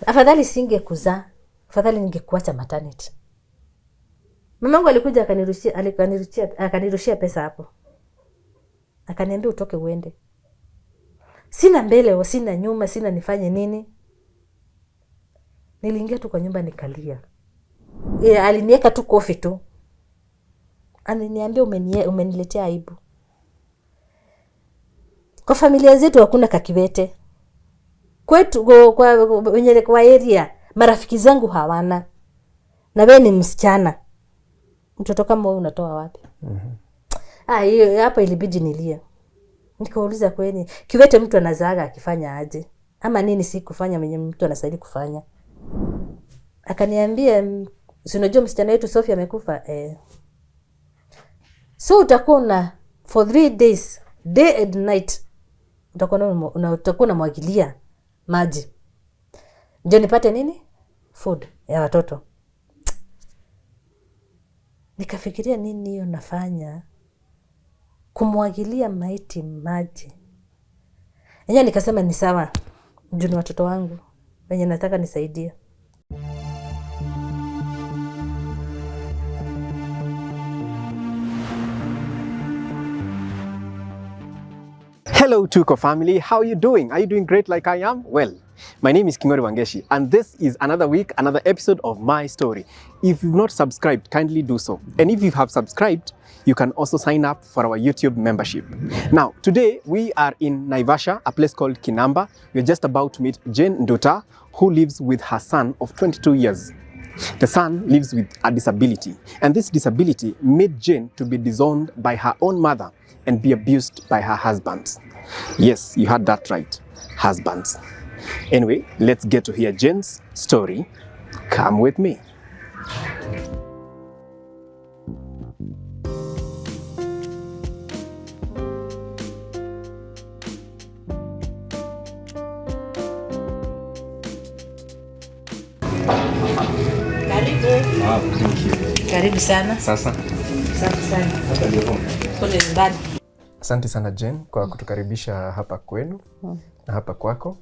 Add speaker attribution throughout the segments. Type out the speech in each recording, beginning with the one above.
Speaker 1: Afadhali singekuzaa, afadhali ningekuacha maternity. Mamangu alikuja akanirushia pesa hapo. Akaniambia utoke uende. Sina mbele, sina nyuma, sina nifanye nini. Niliingia tu kwa nyumba nikalia. Aliniweka tu kofi tu. Ananiambia umeniletea aibu. Kwa familia zetu hakuna kakiwete. Kwetu kwa area marafiki zangu hawana. Na wewe ni msichana. Mtoto kama wewe unatoa wapi? Hiyo hapa ilibidi nilie. Nikauliza kwani kiwete mtu anazaaga akifanya aje? Ama nini si kufanya mwenye mtu anastahili kufanya? Akaniambia, si unajua msichana wetu Sophie amekufa? So utakuwa for 3 days, day and night, utakuwa unamwagilia maji. Ndio nipate nini? Food ya watoto. Nikafikiria nini hiyo nafanya? Kumwagilia maiti maji. Yenyewe nikasema ni sawa. Juu ni watoto wangu wenye nataka nisaidie.
Speaker 2: Hello Tuko family, how are you doing? Are you doing great like I am? Well, my name is Kingori Wangeshi and this is another week, another episode of my story. If you've not subscribed, kindly do so. And if you have subscribed, you can also sign up for our YouTube membership. Now, today we are in Naivasha, a place called Kinamba. We're just about to meet Jane Nduta, who lives with her son of 22 years. The son lives with a disability, and this disability made Jane to be disowned by her own mother and be abused by her husband. Yes, you heard that right, husbands. Anyway, let's get to hear Jane's story. Come with me.
Speaker 1: Karibu sana.
Speaker 2: Sasa.
Speaker 1: Asante sana. Kule nyumbani.
Speaker 2: Asante sana Jane kwa kutukaribisha hapa kwenu na hapa kwako.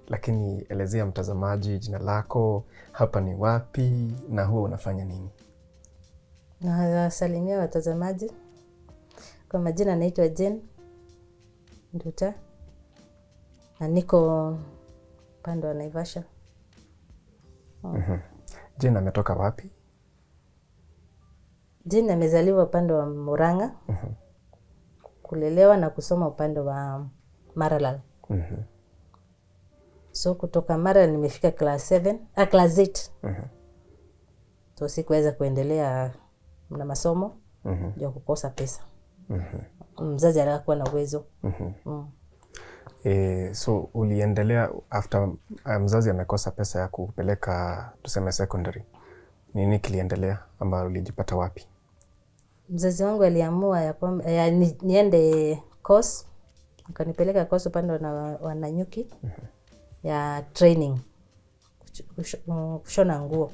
Speaker 2: Lakini elezea mtazamaji jina lako, hapa ni wapi na huwa unafanya nini?
Speaker 1: Nasalimia watazamaji. Kwa majina naitwa Jane Nduta. Na niko pande wa Naivasha.
Speaker 2: Jane ametoka wapi?
Speaker 1: Jane amezaliwa upande wa Murang'a. Kulelewa na kusoma upande wa Maralal. So kutoka Maralal nimefika class 8. So sikuweza kuendelea na masomo ndio kukosa pesa. Mzazi alikuwa na uwezo.
Speaker 2: So uliendelea after mzazi amekosa pesa ya kupeleka tuseme secondary. Nini kiliendelea ama ulijipata wapi?
Speaker 1: Mzazi wangu aliamua ya niende course. Akanipeleka course upande wa Nanyuki ya training kushona nguo.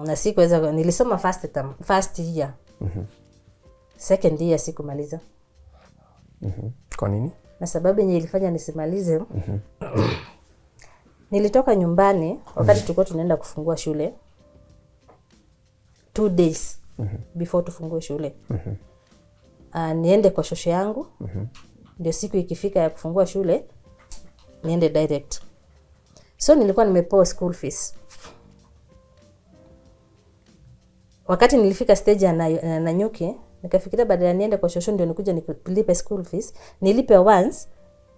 Speaker 1: Na sikuweza, nilisoma first year. Second year sikumaliza.
Speaker 2: Kwa nini?
Speaker 1: Na sababu yenye ilifanya nisimalize, nilitoka nyumbani wakati tulikuwa tunaenda kufungua shule 2 days before tufungue shule. Niende kwa shosho yangu. Ndio siku ikifika ya kufungua shule niende direct. So nilikuwa nimepewa school fees. Wakati nilifika stage ya Nanyuki, nikafikiria baada ya niende kwa shosho ndio nikuja nilipe school fees, nilipe once,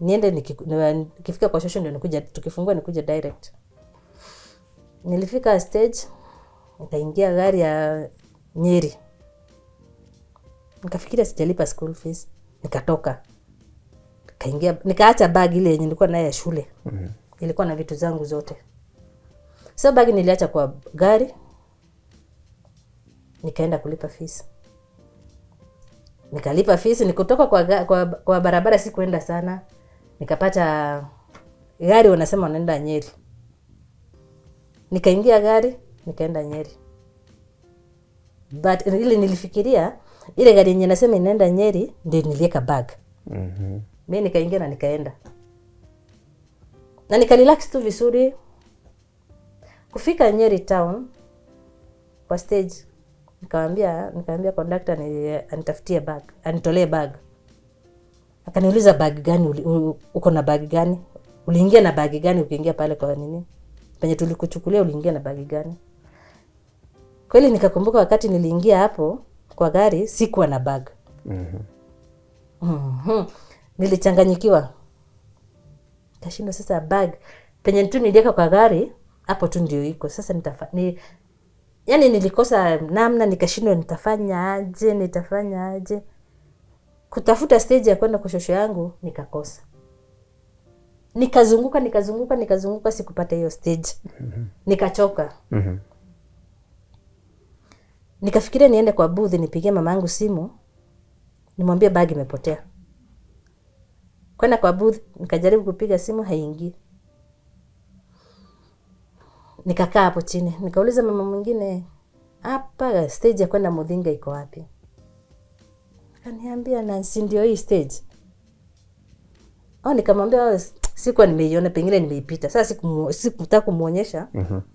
Speaker 1: niende nikifika kwa shosho ndio nikuja tukifungua nikuja direct. Nilifika stage, nikaingia gari ya Nyeri. Nikafikiria sijalipa school fees, nikatoka. Nikaacha bag ile yenye nilikuwa nayo ya shule. Ilikuwa na vitu zangu zote. So bag niliacha kwa gari. Nikaenda kulipa fees. Nikalipa fees, nikutoka kwa barabara sikuenda sana. Nikapata gari wanasema wanaenda Nyeri. Nikaingia gari, nikaenda Nyeri. But ile nilifikiria ile gari yenye nasema inaenda Nyeri ndio niliweka bag. Mimi nikaingia na nikaenda. Na nikarelax tu vizuri. Kufika Nyeri town kwa stage, nikamwambia conductor anitafutie bag, anitolee bag. Akaniuliza bag gani, uko na bag gani? Uliingia na bag gani ukiingia pale kwa nini? Penye tulikuchukulia uliingia na bag gani? Kweli nikakumbuka wakati niliingia hapo kwa gari sikuwa na bag. Nilichanganyikiwa. Kashindo sasa bag penye tu niliweka kwa gari hapo tu ndio iko. Sasa yani nilikosa namna, nikashindwa nitafanya aje. Kutafuta stage ya kwenda kwa shosho yangu nikakosa. Nikazunguka sikupata hiyo stage. Nikachoka. Nikafikiria niende kwa booth nipigie mama yangu simu nimwambie bag imepotea. Kwenda kwa booth nikajaribu kupiga simu haingii. Nikakaa hapo chini, nikauliza mama mwingine, hapa stage ya kwenda Muthinga iko wapi? Akaniambia na si ndio hii stage. Nikamwambia sikuwa nimeiona, pengine nimeipita. Sasa sikutaka kumuonyesha.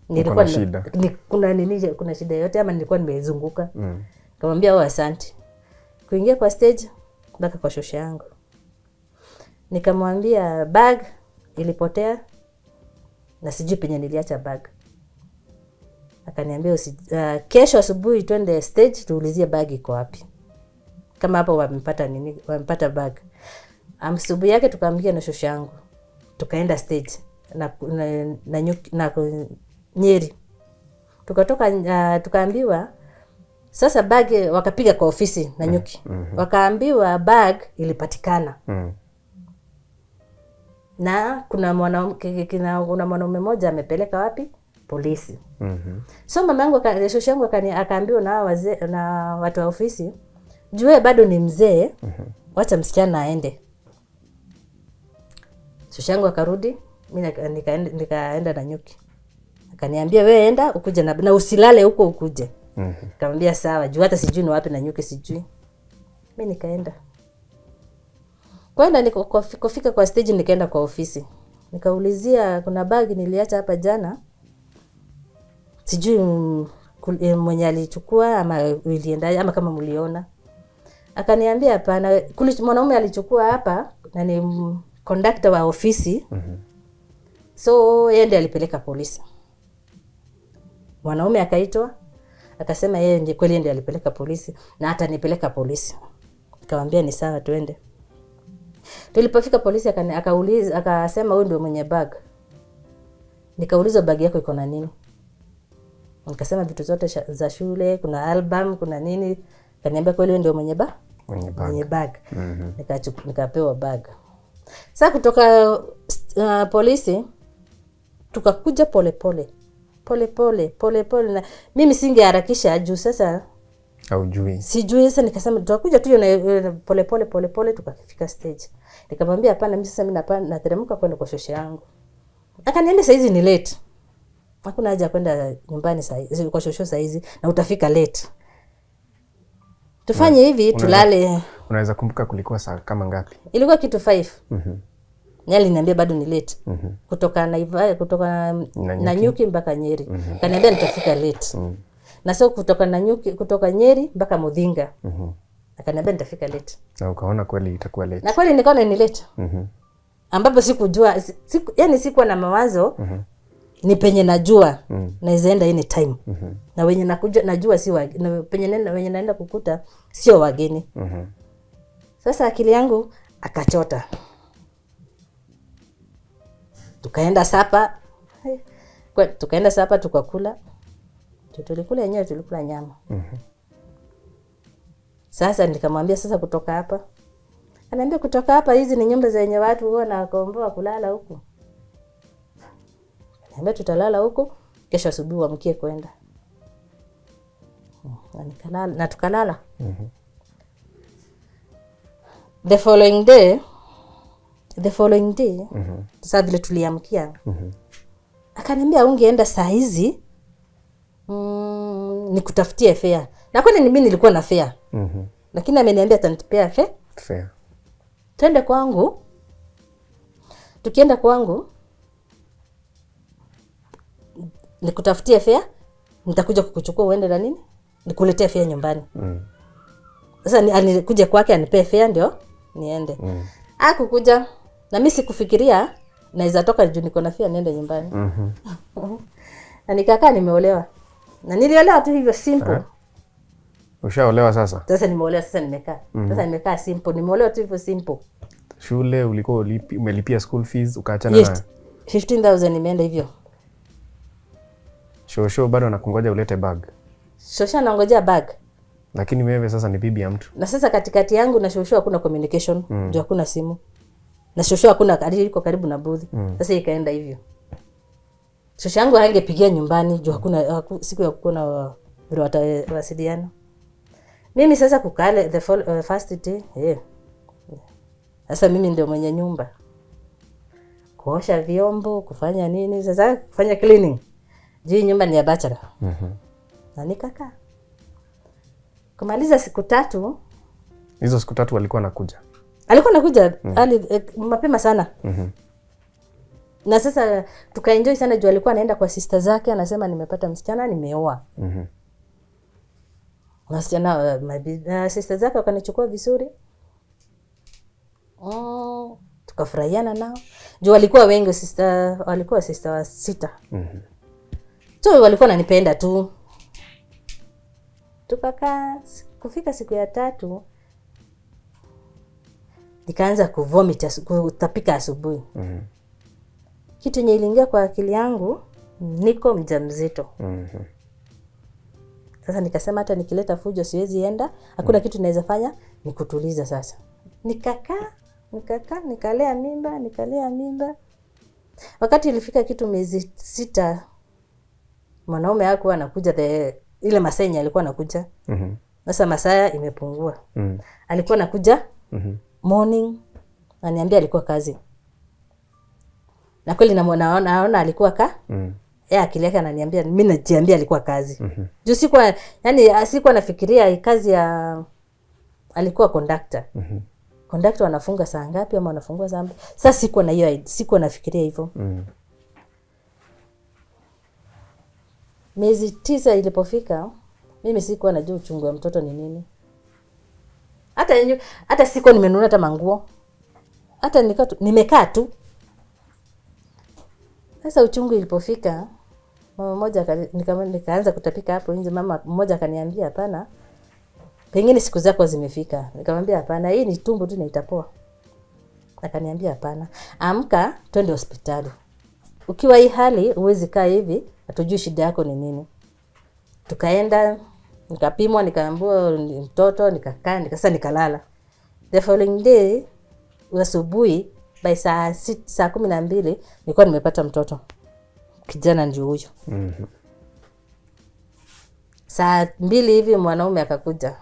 Speaker 1: Nilikuwa kuna shida yote ama nilikuwa nimezunguka. Nikamwambia asante. Kuingia kwa stage mpaka kwa shosho yangu. Nikamwambia bag ilipotea na sijui penye niliacha bag. Akaniambia kesho asubuhi twende stage tuulizie bag iko wapi. Kama hapo wamepata bag. Asubuhi yake tukaamkia na shosho yangu. Tukaenda stage na Nyeri. Tukatoka tukaambiwa sasa bag, wakapiga kwa ofisi na Nyuki. Wakaambiwa bag ilipatikana. Na kuna mwanaume mmoja amepeleka wapi? Polisi. So mama yangu shosho yangu akaambiwa na wazee na watu wa ofisi, jue bado ni mzee, wacha msichana aende. Shosho yangu akarudi, mimi nikaenda na Nyuki. Akaniambia wewe enda ukuje na usilale huko ukuje. Nikamwambia sawa, juu hata sijui ni wapi na Nyuki sijui. Mimi nikaenda. Kwenda kufika kwa stage nikaenda kwa ofisi. Nikaulizia kuna bag niliacha hapa jana. Sijui mwenye alichukua ama ilienda ama kama mliona. Akaniambia hapana, mwanaume alichukua hapa na ni conductor wa ofisi. So yeye ndiye alipeleka polisi. Mwanaume akaitwa, akasema yeye ndiye kweli ndiye alipeleka polisi na hata nipeleka polisi. Nikamwambia ni sawa tuende. Tulipofika polisi akauliza, akasema huyu ndio mwenye bag. Nikauliza bag yako iko na nini? Nikasema vitu zote za shule, kuna album, kuna nini. Kaniambia kweli wewe ndio mwenye bag. Nikapewa bag. Sasa kutoka polisi tukakuja pole pole na mimi singeharakisha juu sasa
Speaker 2: haujui.
Speaker 1: Sijui sasa nikasema tutakuja tu na pole tukafika stage. Nikamwambia hapana, mimi sasa mimi nateremka kwenda kwa shosho yangu. Akaniambia saa hizi ni late. Hakuna haja kwenda nyumbani saa hizi kwa shosho saa hizi na utafika late. Tufanye hivi tulale.
Speaker 2: Unaweza kumbuka kulikuwa saa kama ngapi?
Speaker 1: Ilikuwa kitu 5. Nyali niambia bado ni late. Kutoka na Nyuki mpaka Nyeri. Kaniambia nitafika late. Na sio kutoka Nyeri mpaka Muthinga. Akaniambia nitafika late.
Speaker 2: Na ukaona kweli itakuwa late.
Speaker 1: Na kweli nikaona ni late. Ambapo sikujua yani sikuwa na mawazo. Ni penye najua naweza enda any time. Na wenye najua si wenye naenda kukuta sio wageni. Sasa akili yangu akachota. Tukaenda sapa tukakula. Tulikula yenyewe, tulikula nyama. Sasa nikamwambia sasa kutoka hapa. Ananiambia kutoka hapa hizi ni nyumba zenye watu huwa na komboa kulala huko. Ananiambia tutalala huko, kesho asubuhi waamkie kwenda. Na tukalala. The following day sasa vile tuliamkia. Akaniambia ungeenda saa hizi nikutafutie fare. Na kwani mimi nilikuwa na fare. Lakini ameniambia atanipea fare. Twende kwangu. Tukienda kwangu nikutafutie fare, nitakuja kukuchukua uende na nini, nikuletee fare nyumbani. Sasa alikuja kwake anipe fare ndio niende. Hakukuja na mimi sikufikiria naweza toka juu niko na fare niende nyumbani. Na nikakaa nimeolewa. Na niliolewa tu hivyo simple.
Speaker 2: Ushaolewa sasa?
Speaker 1: Sasa nimeolewa, sasa nimekaa. Sasa nimekaa simple, nimeolewa tu hivyo simple.
Speaker 2: Shule ulikuwa umelipia school fees ukaachana na
Speaker 1: 15,000 imeenda hivyo.
Speaker 2: Shosho bado anakungoja ulete bag.
Speaker 1: Shosho anangojea bag.
Speaker 2: Lakini wewe sasa ni bibi ya mtu.
Speaker 1: Na sasa katikati yangu na Shosho hakuna communication, ndio hakuna simu. Na Shosho hakuna yuko karibu na booth. Sasa ikaenda hivyo. Shosho yangu hangepigia nyumbani, juu hakuna siku ya kuona vile watawasiliana. Mimi sasa kukale the first day, sasa mimi ndio mwenye nyumba. Kuosha vyombo, kufanya nini, sasa kufanya cleaning. Juu nyumba ni ya bachelor. Na nikakaa. Kumaliza siku 3.
Speaker 2: Hizo siku 3 alikuwa anakuja.
Speaker 1: Alikuwa anakuja mapema sana. Na sasa tukaenjoy sana juu alikuwa anaenda kwa sister zake, anasema nimepata msichana, nimeoa. Na sister zake wakanichukua vizuri. Tukafurahiana nao. Juu walikuwa wengi, walikuwa sister wa 6. So walikuwa wananipenda tu. Tukakaa, kufika siku ya 3 nikaanza kuvomit, kutapika asubuhi. Kitu yenye iliingia kwa akili yangu, niko mjamzito. Sasa nikasema hata nikileta fujo siwezi enda, hakuna kitu naweza fanya, nikutuliza sasa. Nikakaa, nikalea mimba. Wakati ilifika kitu miezi 6, mwanaume hakuwa anakuja, ile masenya alikuwa anakuja. Sasa masaa imepungua. Alikuwa anakuja morning, ananiambia alikuwa kazi. Na kweli naona alikuwa akili yake ananiambia, mimi najiambia alikuwa kazi. Juu sikuwa nafikiria kazi ya alikuwa conductor. Conductor wanafunga saa ngapi ama wanafungua saa ngapi? Sasa sikuwa na hiyo, sikuwa nafikiria hivyo. Miezi 9 ilipofika, mimi sikuwa najua uchungu wa mtoto ni nini. Hata sikuwa nimenunua hata manguo. Hata nimekaa tu. Sasa uchungu ilipofika, mama mmoja nikaanza kutapika hapo nje. Mama mmoja akaniambia hapana, pengine siku zako zimefika. Nikamwambia hapana, hii ni tumbo tu na itapoa. Akaniambia hapana, amka twende hospitali. Ukiwa hii hali huwezi kaa hivi, hatujui shida yako ni nini. Tukaenda, nikapimwa, nikaambiwa mtoto, nikakaa, nikalala. The following day, asubuhi by saa 12 nilikuwa nimepata mtoto. Kijana ndio huyo. Saa 2 hivi mwanaume akakuja.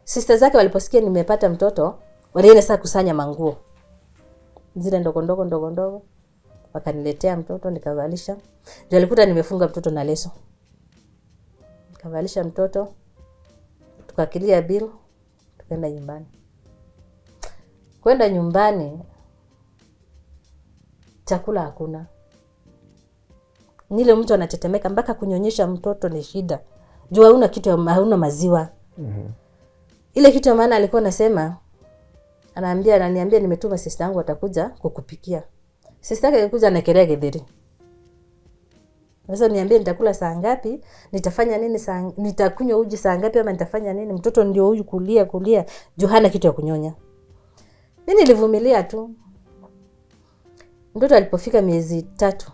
Speaker 1: Sister zake waliposikia nimepata mtoto, walienda sasa kusanya manguo. Zile ndogo. Wakaniletea mtoto, nikavalisha. Ndio alikuta nimefunga mtoto na leso. Nikavalisha mtoto. Tukakilia bill, tukaenda nyumbani. Kwenda nyumbani, chakula hakuna. Nile mtu anatetemeka, mpaka kunyonyesha mtoto ni shida. Jua hauna kitu, hauna maziwa. Ile kitu maana alikuwa anasema, ananiambia nimetuma sister yangu atakuja kukupikia. Sister yake alikuja na kelele githeri. Sasa niambie nitakula saa ngapi, nitafanya nini nitakunywa uji saa ngapi ama nitafanya nini? Mtoto ndio huyu kulia, juu hana kitu ya kunyonya. Mimi nilivumilia tu. Mtoto alipofika miezi 3,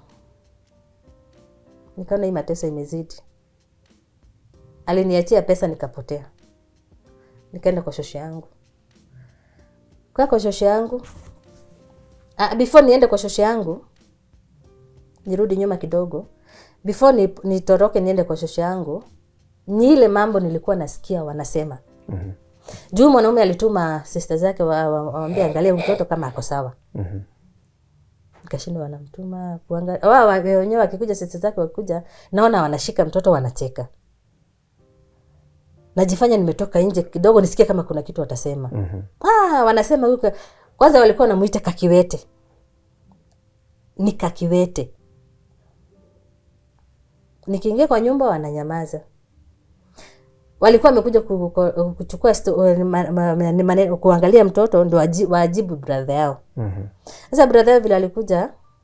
Speaker 1: nikaona hii mateso imezidi. Aliniachia pesa nikapotea. Nikaenda kwa shosho yangu. Kwa shosho yangu. Before niende kwa shosho yangu, nirudi nyuma kidogo. Before nitoroke niende kwa shosho yangu, ni ile mambo nilikuwa nasikia wanasema. Juu mwanaume alituma sister zake waambie angalia mtoto kama ako sawa. Nikashindwa wanamtuma kuangalia. Wao wenyewe wakikuja sister zake wakikuja, naona wanashika mtoto wanacheka. Najifanya nimetoka nje kidogo nisikie kama kuna kitu watasema. Wanasema huko. Kwanza walikuwa wanamuita kakiwete. Ni kakiwete. Nikiingia kwa nyumba wananyamaza. Walikuwa wamekuja kuchukua kuangalia mtoto ndio wajibu brother yao. Sasa brother yao vile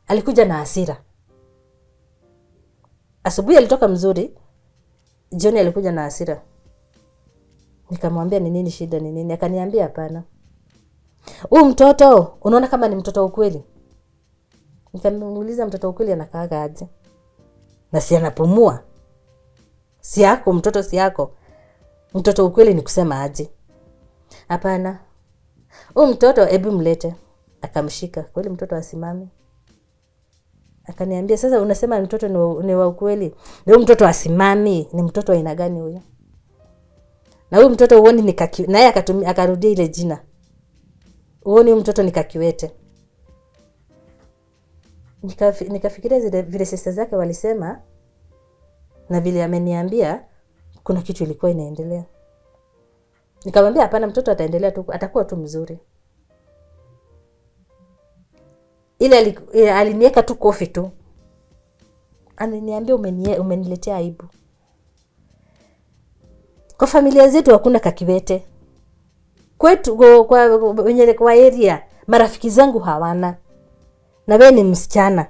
Speaker 1: alikuja na hasira. Asubuhi alitoka mzuri, jioni alikuja na hasira. Nikamwambia ni nini shida ni nini? Akaniambia hapana. Huyu mtoto unaona kama ni mtoto ukweli? Nikamuuliza mtoto ukweli anakaaga aje? Na si anapumua? Si yako mtoto si yako. Mtoto ukweli ni kusema aje? Hapana. Huyu mtoto hebu mlete. Akamshika. Kweli mtoto asimame. Akaniambia sasa unasema mtoto ni wa ukweli. Huyu mtoto asimami, ni mtoto wa aina gani huyo? Na huyu mtoto uone ni naye akarudia ile jina. Uone huyu mtoto ni kakiwete. Nikafikiria vile sister zake walisema na vile ameniambia kuna kitu ilikuwa inaendelea. Nikamwambia hapana, mtoto ataendelea tu, atakuwa tu mzuri. Ile aliniweka tu kofi tu. Ananiambia umeniletea aibu. Kwa familia zetu hakuna kakiwete. Kwetu kwa area marafiki zangu hawana. Na wewe ni msichana.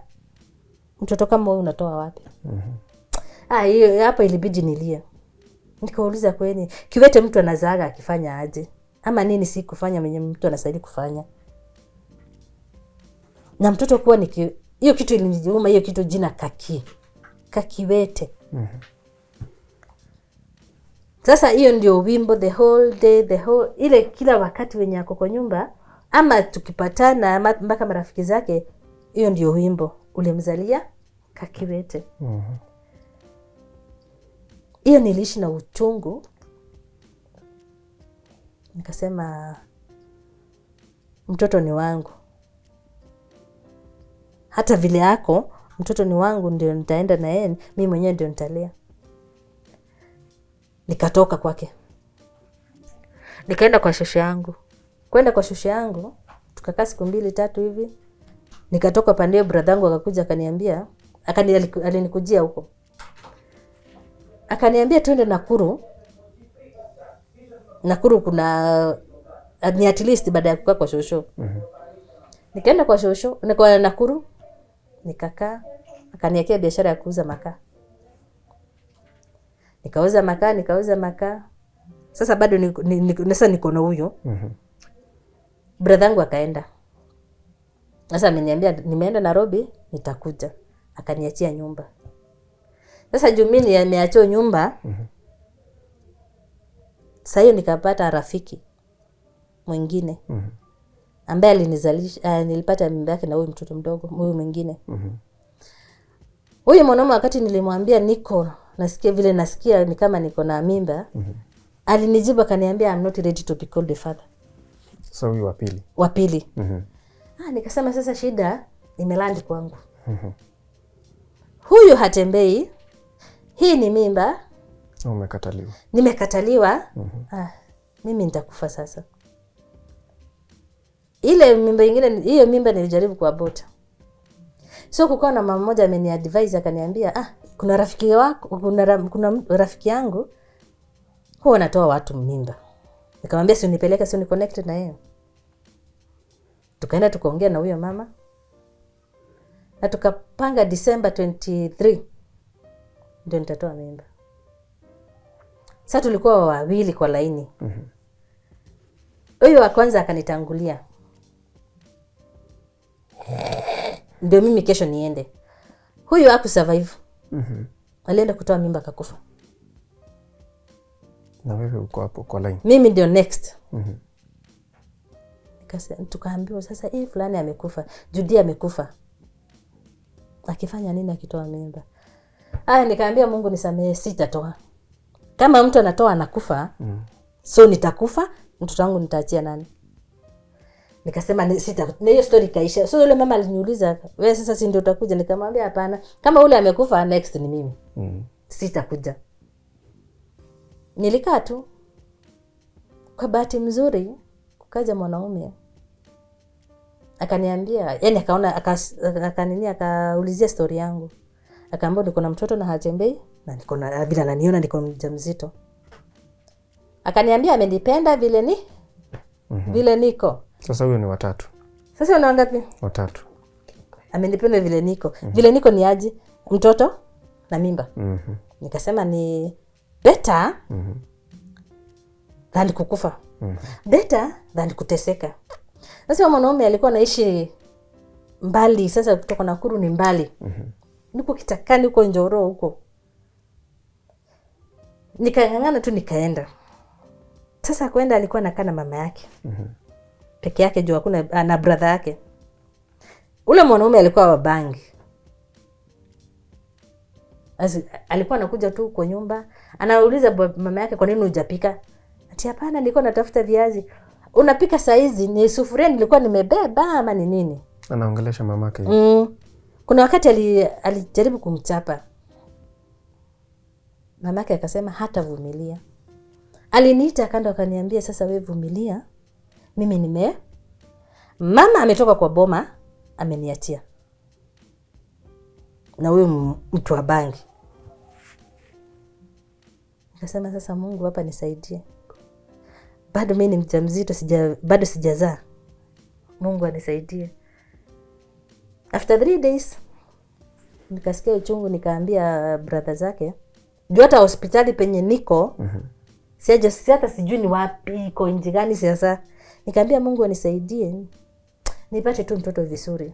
Speaker 1: Mtoto kama wewe unatoa wapi? Hiyo hapa ilibidi nilia. Nikauliza kwani kiwete mtu anazaaga akifanya aje? Ama nini si kufanya mwenye mtu anastahili kufanya? Na mtoto kuwa hiyo kitu iliniuma, hiyo kitu jina kakiwete. Sasa hiyo ndio wimbo the whole day, ile kila wakati wenye ako kwa nyumba ama tukipatana mpaka marafiki zake, hiyo ndio wimbo ulimzalia kakiwete. Hiyo niliishi na uchungu. Nikasema mtoto ni wangu. Hata vile yako mtoto ni wangu, ndio nitaenda na yeye, mimi mwenyewe ndio nitalea. Nikatoka kwake. Nikaenda kwa shosho yangu. Kwenda kwa shosho yangu tukakaa siku 2-3 hivi. Nikatoka pande brother yangu akakuja akaniambia, alinikujia huko. Akaniambia twende Nakuru. Nakuru kuna ni at least baada ya kukaa kwa shosho. Nikaenda kwa shosho, niko Nakuru. Nikakaa, akaniwekea biashara ya kuuza makaa. Nikauza makaa. Sasa bado niko na huyo. Brother yangu akaenda. Sasa ameniambia nimeenda Nairobi, nitakuja. Akaniachia nyumba. Sasa Jumini ameachia nyumba. Sasa hiyo nikapata rafiki mwingine. Ambaye alinizalisha, nilipata mimba yake na huyu mtoto mdogo, huyu mwingine. Huyu mwanaume wakati nilimwambia nasikia ni kama niko na mimba, alinijibu akaniambia I'm not ready to be called a father.
Speaker 2: So huyu wa pili.
Speaker 1: Nikasema sasa shida imelandi kwangu. Huyu hatembei. Hii ni mimba. Nimekataliwa. Mimi nitakufa sasa. Ile mimba nyingine, hiyo mimba nilijaribu kuabort. So kukawa na mama mmoja ameniadvise akaniambia, kuna rafiki wako, kuna rafiki yangu huwa anatoa watu mimba. Nikamwambia si unipeleke, si uniconnect na yeye. Tukaenda tukaongea na huyo mama. Na tukapanga December 23 ndio nitatoa mimba. Sasa tulikuwa wawili kwa laini. Huyo wa kwanza akanitangulia. Ndio mimi kesho niende. Huyu hakusurvive. Alienda kutoa mimba akakufa.
Speaker 2: Na wewe uko hapo kwa line.
Speaker 1: Mimi ndio next. Tukaambiwa sasa fulani amekufa. Judy amekufa. Akifanya nini akitoa mimba? Nikaambia Mungu nisamehe, sitatoa. Kama mtu anatoa anakufa, so nitakufa, mtoto wangu nitaachia nani? Nikasema na hiyo story kaisha. So yule mama aliniuliza, wewe sasa si ndio utakuja? Nikamwambia hapana. Kama ule amekufa, next ni mimi. Sitakuja. Nilikaa tu. Kwa bahati mzuri kukaja mwanaume. Akaniambia, akaulizia story yangu. Akaambia niko na mtoto na hatembei na niko na vile ananiona niko mjamzito. Akaniambia amenipenda vile ni vile niko.
Speaker 2: Sasa huyo ni watatu.
Speaker 1: Sasa una ngapi?
Speaker 2: Watatu.
Speaker 1: Amenipenda vile niko. Vile niko ni aje? Mtoto na mimba. Nikasema ni better than kukufa. Better than kuteseka. Sasa mwanaume alikuwa anaishi mbali, sasa kutoka Nakuru ni mbali. Niko kitakani huko Njoro huko. Nikangangana tu nikaenda. Sasa kwenda alikuwa anakaa na mama yake. Peke yake juu hakuna na brother yake. Ule mwanaume alikuwa wa bangi. Alikuwa anakuja tu kwa nyumba, anauliza mama yake kwa nini hujapika? Ati hapana nilikuwa natafuta viazi. Unapika saa hizi ni sufuria nilikuwa nimebeba ama ni nini?
Speaker 2: Anaongelesha mamake.
Speaker 1: Kuna wakati alijaribu kumchapa. Mamake akasema hatavumilia. Aliniita kando akaniambia sasa wewe vumilia. Mimi mama ametoka kwa boma ameniachia. Na wewe mtu wa bangi. Nikasema sasa Mungu hapa nisaidie. Bado mimi ni mjamzito bado sijazaa. Mungu anisaidie. After 3 days nikasikia uchungu nikaambia brother zake. Juu hata hospitali penye niko hata sijui ni wapi iko nje gani sasa. Nikaambia Mungu anisaidie nipate tu mtoto vizuri.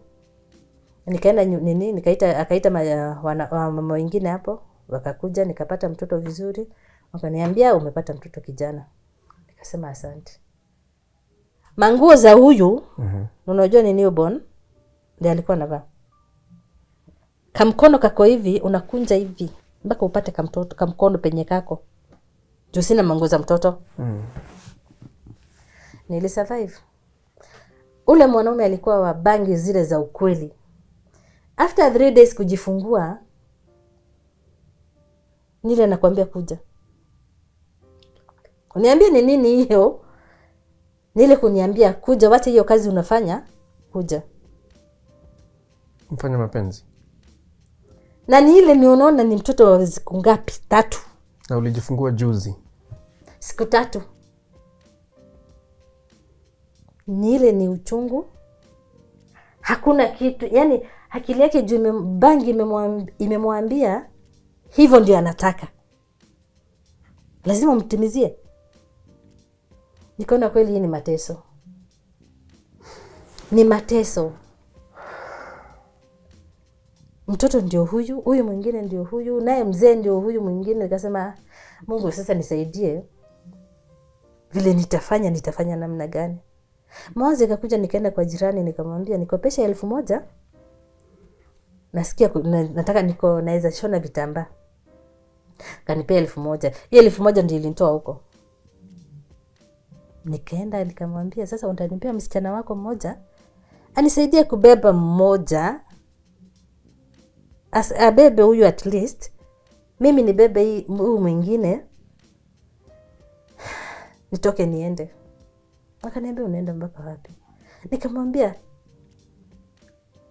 Speaker 1: Nikaenda akaita mama wengine hapo wakakuja nikapata mtoto vizuri. Wakaniambia umepata mtoto kijana. Nikasema asante. Manguo za huyu unajua ni newborn ndiye alikuwa anavaa. Kamkono kako hivi unakunja hivi mpaka upate kamkono penye kako. Juu sina manguo za mtoto. Nilisurvive. Ule mwanaume alikuwa wa bangi zile za ukweli. After 3 days kujifungua nile nakwambia kuja. Uniambia ni nini hiyo? Nile kuniambia kuja wacha hiyo kazi unafanya kuja.
Speaker 2: Mfanya mapenzi.
Speaker 1: Na ni ile unaona ni mtoto wa siku ngapi? 3.
Speaker 2: Na ulijifungua juzi.
Speaker 1: Siku 3. Ni ile ni uchungu. Hakuna kitu, yani akili yake juu bangi imemwambia hivyo ndio anataka. Lazima mtimizie. Nikaona kweli hii ni mateso. Ni mateso. Mtoto ndio huyu mwingine ndio huyu, naye mzee ndio huyu mwingine. Nikasema Mungu sasa nisaidie. Vile nitafanya namna gani? Mawazo ikakuja nikaenda kwa jirani nikamwambia nikopesha 1,000. Nasikia nataka naweza shona vitambaa. Kanipea 1,000. Hiyo 1,000 ndio ilinitoa huko. Nikaenda nikamwambia sasa utanipea msichana wako mmoja anisaidie kubeba mmoja. Abebe huyu at least. Mimi nibebe huyu mwingine. Nitoke niende. Akaniambia unaenda mpaka wapi? Nikamwambia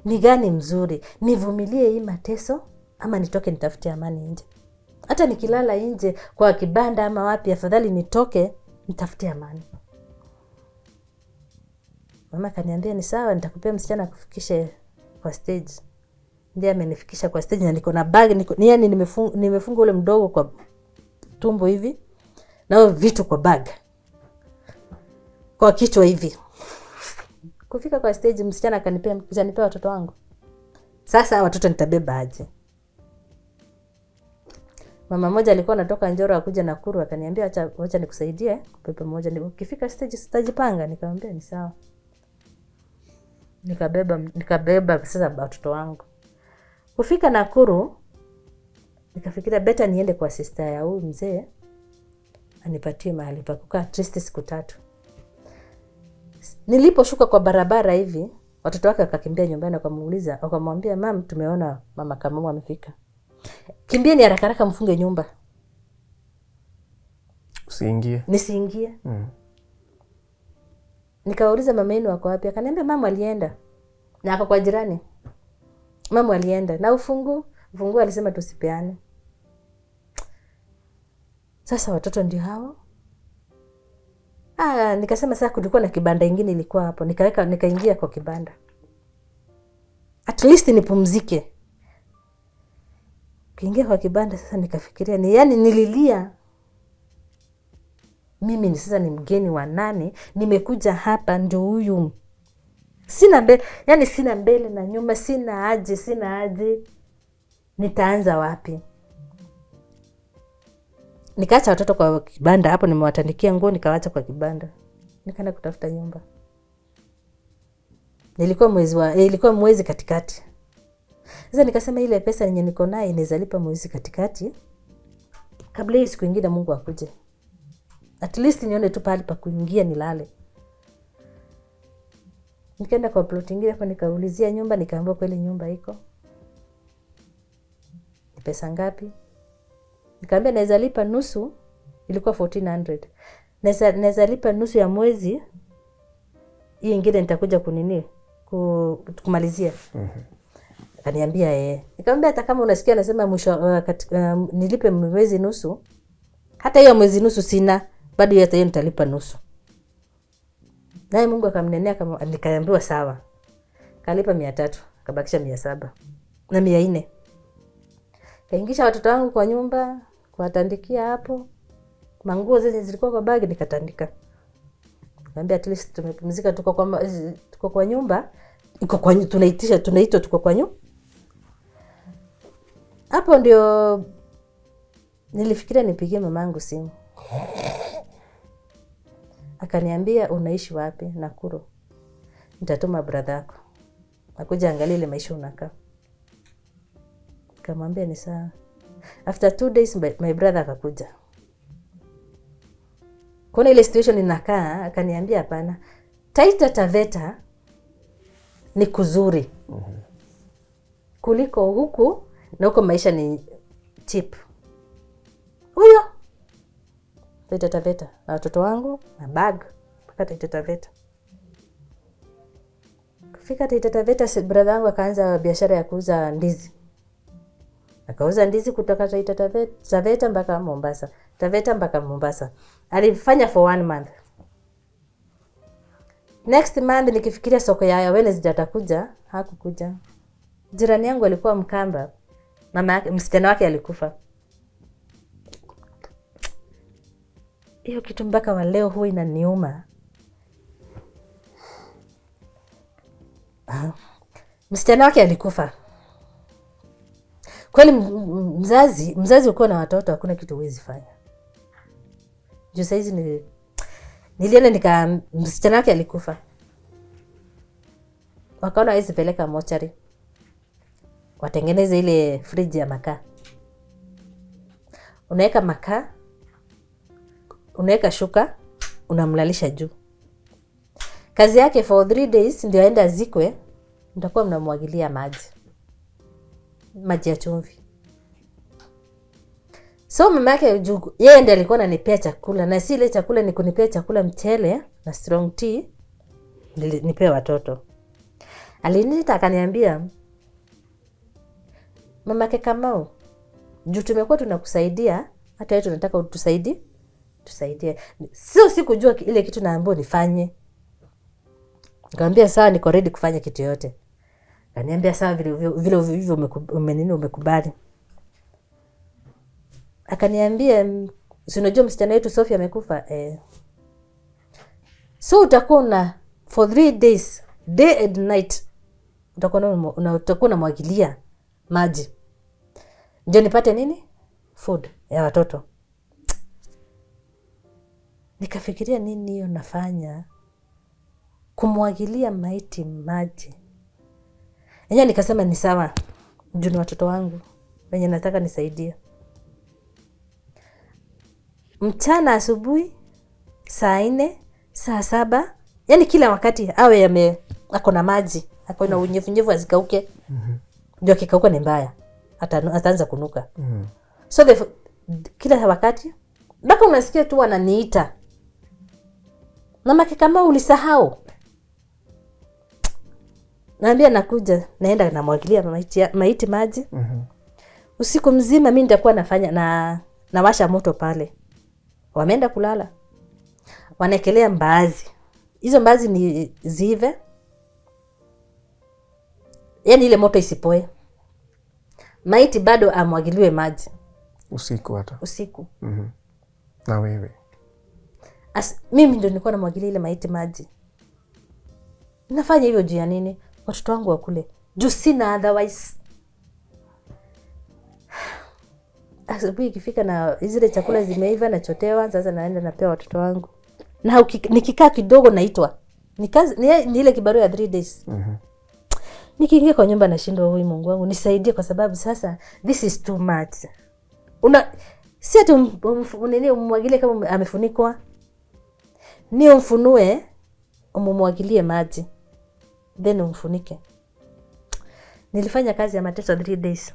Speaker 1: ni gani mzuri? Nivumilie hii mateso ama nitoke nitafute amani nje? Hata nikilala nje kwa kibanda ama wapi afadhali nitoke nitafute amani. Mama kaniambia ni sawa nitakupea msichana kufikishe kwa stage. Ndiye amenifikisha kwa stage na niko na bag yani nimefunga ule mdogo kwa tumbo hivi na vitu kwa bag. Kwa kichwa hivi. Kufika kwa stage msichana akanipea watoto wangu. Sasa watoto nitabeba aje? Mama mmoja alikuwa anatoka Njoro akuja Nakuru akaniambia acha nikusaidie kubeba mmoja. Ukifika stage sitajipanga. Nikamwambia ni sawa. Nikabeba sasa watoto wangu. Kufika Nakuru nikafikiria better niende kwa sister ya huyu mzee anipatie mahali pa kukaa triste siku 3. Niliposhuka kwa barabara hivi watoto wake wakakimbia nyumbani wakamuuliza wakamwambia mama tumeona mama Kamau amefika. Kimbieni haraka haraka mfunge nyumba.
Speaker 2: Usiingie.
Speaker 1: Nisiingie. Nikauliza mama yenu wako wapi? Akaniambia mama alienda. Na ako kwa jirani. Mama alienda. Na ufungu Ufunguo alisema tusipeane. Sasa watoto ndio hao. Nikasema sasa kulikuwa na kibanda ingine ilikuwa hapo. Nikaingia kwa kibanda. At least nipumzike. Kiingia kwa kibanda sasa nikafikiria nililia. Mimi sasa ni mgeni wa nani? Nimekuja hapa ndio huyu. Sina mbele na nyuma, sina aje. Nitaanza wapi? Nikaacha watoto kwa kibanda hapo, nimewatandikia nguo nikawaacha kwa kibanda. Nikaenda kutafuta nyumba. Ilikuwa mwezi katikati. Sasa nikasema ile pesa yenye niko nayo inaweza lipa mwezi katikati. Kabla hiyo siku nyingine Mungu akuje. At least nione tu pale pa kuingia nilale. Nikaenda kwa plot nyingine hapo nikaulizia nyumba, nikaambiwa kweli nyumba iko. Ni pesa ngapi? Nikamwambia naweza lipa nusu, ilikuwa 1400. Naweza lipa nusu ya mwezi. Hii nyingine nitakuja kumalizia. Akaniambia Nikamwambia hata kama unasikia nasema mwisho nilipe mwezi nusu, hata hiyo mwezi nusu sina, bado hata hiyo nitalipa nusu. Naye Mungu akamnenea kama nikaambiwa sawa. Kalipa 300, kabakisha 700 na 400. Kaingisha watoto wangu kwa nyumba, kuwatandikia hapo. Manguo zile zilikuwa kwa bagi nikatandika. Nikamwambia at least tumepumzika, tuko kwa nyumba, tunaitwa tuko kwa nyumba. Hapo ndio nilifikiria nipigie mamangu simu. Akaniambia unaishi wapi? Nakuru. Nitatuma brother yako akuja angalia ile maisha unakaa. Nikamwambia ni sawa. After 2 days my brother akakuja. Kuna ile situation ninakaa, akaniambia hapana. Taita Taveta ni kuzuri. Kuliko huku, na huko maisha ni cheap. Huyo Taita Taveta na watoto wangu na bag mpaka Taita Taveta. Kufika Taita Taveta, brother wangu akaanza biashara ya kuuza ndizi. Akauza ndizi kutoka Taita Taveta mpaka Mombasa. Taveta mpaka Mombasa. Alifanya for 1 month. Next month nikifikiria soko ya Wednesday atakuja, hakukuja. Jirani yangu alikuwa Mkamba. Mama yake, msichana wake alikufa. Hiyo kitu mpaka wa leo huwa inaniuma. Msichana wake alikufa. Kweli mzazi ukiwa na watoto hakuna kitu huwezi fanya. Juu saizi nilienda msichana wake alikufa. Wakaona hawezi peleka mochari. Watengeneze ile fridge ya makaa. Unaweka makaa, unaweka shuka, unamlalisha juu. Kazi yake for 3 days ndio aenda azikwe, mtakuwa mnamwagilia maji ya chumvi. So mama yake yeye ndiye alikuwa ananipea chakula, na si ile chakula ni kunipea chakula mchele na strong tea nipea watoto. Aliniita akaniambia, mama yake Kamau, juu tumekuwa tunakusaidia, hata wewe tunataka utusaidie. Sio sikujua ile kitu naambiwa nifanye. Nikamwambia sawa, niko ready kufanya kitu yote. Akaniambia sawa, vile umekubali. Akaniambia si unajua msichana wetu Sophie amekufa. So utakuwa for 3 days, day and night, utakuwa unamwagilia maji. Ndio nipate nini? Food ya watoto. Nikafikiria nini hiyo nafanya? Kumwagilia maiti maji. Yenyewe nikasema ni sawa. Juu ni watoto wangu wenye nataka nisaidie. Mchana, asubuhi, saa 4, saa 7, yani kila wakati awe ako na maji, ako na unyevunyevu azikauke. Ndio kikauka ni mbaya. Ataanza kunuka. So kila wakati mpaka unasikia tu wananiita. Mama kama ulisahau. Naambia nakuja, naenda namwagilia maiti maji. Usiku mzima mimi nitakuwa nawasha moto pale. Wameenda kulala. Wanaekelea mbaazi. Hizo mbaazi ni zive. Yaani ile moto isipoe. Maiti bado amwagiliwe maji.
Speaker 2: Usiku hata.
Speaker 1: Usiku.
Speaker 2: Na wewe.
Speaker 1: Mimi ndio nilikuwa namwagilia ile maiti maji. Nafanya hivyo juu ya nini? Watoto wangu wakule. Juu sina otherwise. Asubuhi ikifika na zile chakula zimeiva na chotewa, sasa naenda napea watoto wangu. Na nikikaa kidogo naitwa. Ni ile kibarua ya 3 days. Nikiingia kwa nyumba nashindwa, huyu Mungu wangu nisaidie, kwa sababu sasa this is too much. Si ati umwagilie kama amefunikwa. Ni umfunue, umumwagilie maji. Then umfunike. Nilifanya kazi ya mateso 3 days.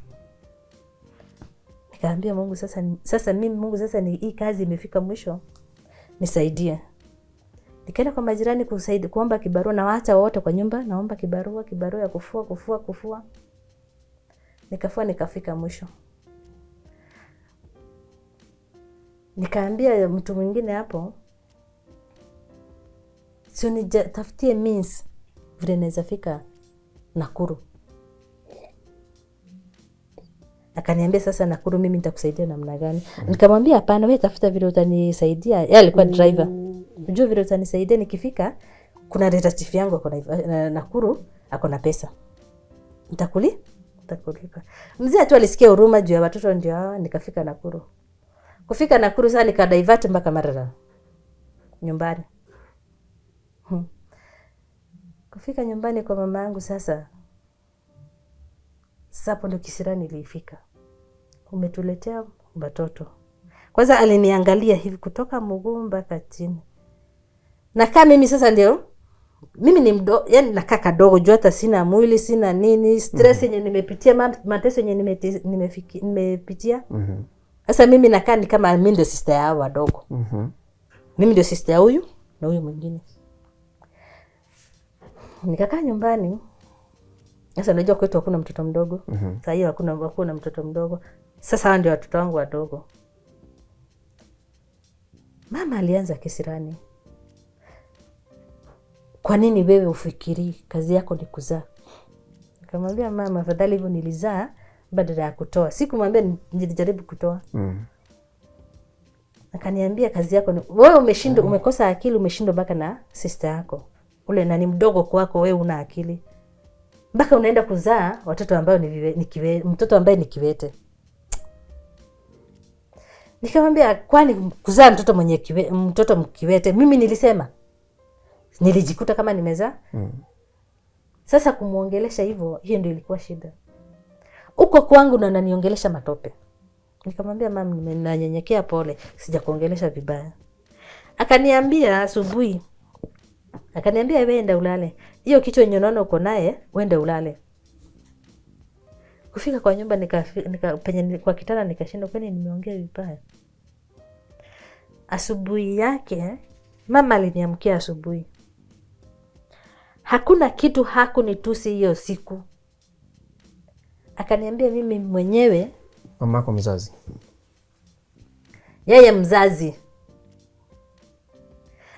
Speaker 1: Nikaambia Mungu sasa mimi Mungu sasa ni hii kazi imefika mwisho. Nisaidie. Nikaenda kwa majirani kuomba kibarua, na waacha wote kwa nyumba, naomba kibarua ya kufua. Nikafua nikafika mwisho. Nikaambia mtu mwingine hapo, sio nitafutie means vile naweza fika Nakuru. Akaniambia sasa Nakuru mimi nitakusaidia namna gani? Nikamwambia hapana, wewe tafuta vile utanisaidia. Yeye alikuwa driver. Unajua vile utanisaidia nikifika, kuna relative yangu ako Nakuru, ako na pesa. Nitakulipa. Mzee tu alisikia huruma juu ya watoto, ndio hawa. Nikafika Nakuru. Kufika Nakuru sasa nikadivert mpaka Marara nyumbani. Kufika nyumbani kwa mama yangu sasa hapo ndo kisirani ilifika. Umetuletea watoto. Kwanza aliniangalia hivi kutoka mguu mpaka chini. Na kama mimi sasa ndio mimi ni yani nakaa kadogo, juu hata sina mwili, sina nini, stress yenye nimepitia, mateso yenye nimepitia. Sasa mimi nakaa ni kama mimi ndio sister yao wadogo. Mimi ndio sister ya huyu na huyu mwingine. Nikakaa nyumbani. Sasa unajua kwetu hakuna mtoto mdogo. Sasa hiyo hakuna mtoto mdogo. Sasa hao ndio watoto wangu wadogo. Mama alianza kisirani. Kwa nini wewe ufikiri kazi yako ni kuzaa? Nikamwambia mama, afadhali hivyo nilizaa badala ya kutoa. Sikumwambia nilijaribu kutoa. Akaniambia kazi yako ni wewe umeshindwa, umekosa akili, umeshindwa baka na sister yako. Ule nani mdogo kwako, wewe una akili. Mpaka unaenda kuzaa watoto ambao mtoto ambaye ni kiwete. Nikamwambia kwani kuzaa mtoto mkiwete mimi nilisema? Nilijikuta kama nimezaa. Sasa kumuongelesha hivyo, hiyo ndio ilikuwa shida. Uko kwangu na ananiongelesha matope. Nikamwambia mama, nimenyenyekea, pole, sijakuongelesha vibaya. Akaniambia asubuhi, wewe enda ulale. Hiyo kichwa yenye unaona uko naye, wende ulale. Kufika kwa nyumba penye kwa kitanda nikashinda, kwani nimeongea vibaya? Asubuhi yake mama aliniamkia asubuhi. Hakuna kitu hakunitusi hiyo siku. Akaniambia mimi mwenyewe,
Speaker 2: mamako mzazi.
Speaker 1: Yeye mzazi.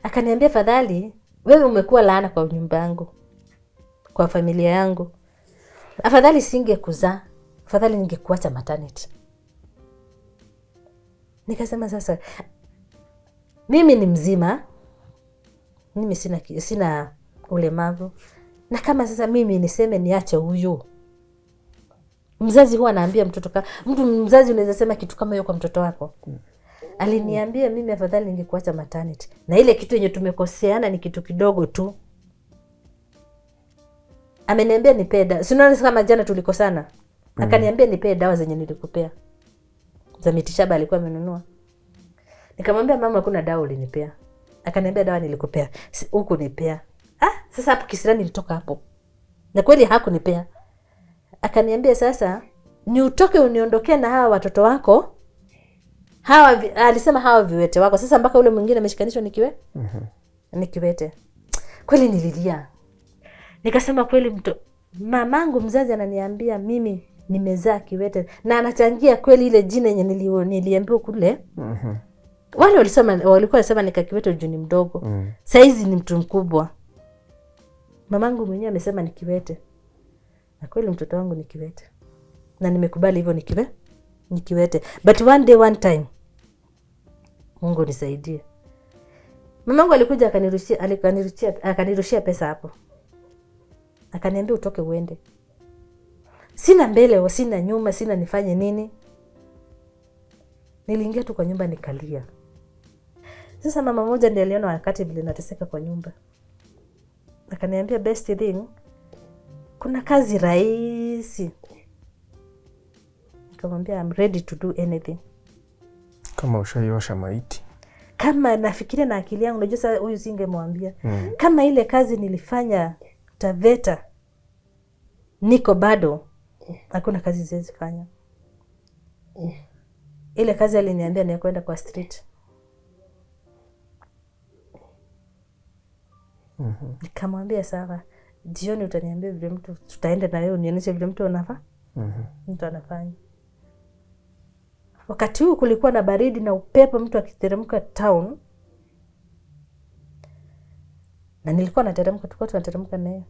Speaker 1: Akaniambia fadhali wewe umekuwa laana kwa nyumba yangu, kwa familia yangu. Afadhali singekuzaa, afadhali ningekuacha maternity. Nikasema sasa mimi ni mzima, mimi sina ulemavu, na kama sasa mimi niseme niache huyu mzazi, huwa anaambia mtoto mzazi unaweza sema kitu kama hiyo kwa mtoto wako? Aliniambia mimi afadhali ningekuacha maternity, na ile kitu yenye tumekoseana ni kitu kidogo tu. Ameniambia nipe dawa. Sinaona kama jana tulikosana. Akaniambia nipe dawa zenye nilikupea. Za mitishamba alikuwa amenunua. Nikamwambia mama, kuna dawa ulinipea. Akaniambia dawa nilikupea. Huko nipea. Sasa hapo kisirani nilitoka hapo. Na kweli hakunipea. Akaniambia sasa ni utoke uniondokee na hawa watoto wako. Alisema hawa viwete wako. Sasa mpaka ule mwingine ameshikanishwa ni kiwete. Kweli nililia. Nikasema kweli mamangu mzazi ananiambia mimi nimezaa kiwete, na anachangia kweli ile jina yenye niliambiwa kule. Wale walikuwa wanasema nika kiwete juu ni mdogo. Saizi ni mtu mkubwa. Mamangu mwenyewe amesema ni kiwete. Na kweli mtoto wangu ni kiwete. Na nimekubali hivyo ni kiwete. But one day one time, Mungu nisaidie. Mamangu alikuja akanirushia pesa hapo. Akaniambia utoke uende. Sina mbele, sina nyuma, sina nifanye nini. Niliingia tu kwa nyumba nikalia. Sasa mama moja ndiye aliona wakati vile nateseka kwa nyumba. Akaniambia best thing, kuna kazi rahisi. Nikamwambia I'm ready to do anything.
Speaker 2: Kama ushaiosha maiti.
Speaker 1: Kama nafikiria na akili yangu, unajua sasa huyu singemwambia. Kama ile kazi nilifanya Taveta niko bado, hakuna kazi siwezi fanya. Ile kazi aliniambia ni kwenda kwa street. Nikamwambia sawa, jioni utaniambia vile mtu tutaenda na wewe unionyeshe vile mtu anafanya. Mtu anafanya. Wakati huu kulikuwa na baridi na upepo, mtu akiteremka town. Na nilikuwa nateremka, tulikuwa tunateremka naye.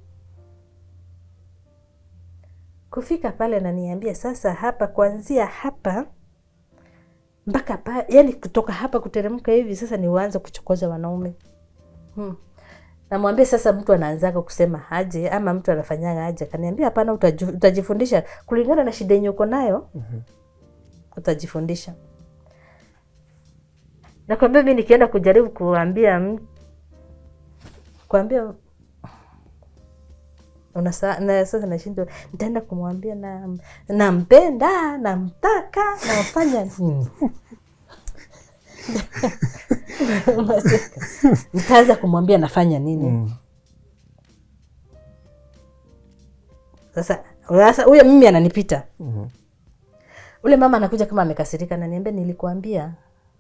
Speaker 1: Kufika pale na niambia sasa hapa, kuanzia hapa mpaka yani kutoka hapa kuteremka hivi sasa ni uanze kuchokoza wanaume. Namwambia sasa mtu anaanzaga kusema aje ama mtu anafanyaga aje. Kaniambia hapana, utajifundisha kulingana na shida yenye uko nayo. Utajifundisha. Na kwa mimi nikienda kujaribu kuambia sasa nashindwa, nitaenda kumwambia nampenda, namtaka, nafanya nini? Nitaanza kumwambia nafanya nini? Sasa huyo mimi ananipita. Ule mama anakuja kama amekasirika, na niambia nilikuambia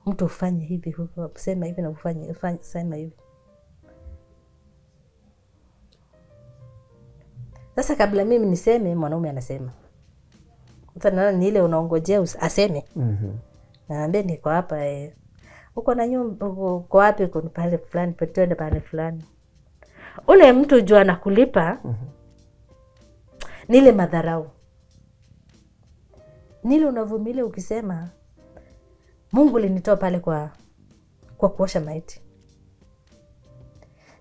Speaker 1: mtu ufanye hivi, sema hivi na ufanye sema hivi. Sasa kabla mimi niseme, mwanaume anasema. Sasa ni ile unaongojea aseme. Naambia niko hapa uko na nyumba, uko wapi? Uko pale fulani, twende pale fulani. Ule mtu jua anakulipa. Nile madharau. Nile unavumilia ukisema Mungu linitoa pale kwa kuosha maiti.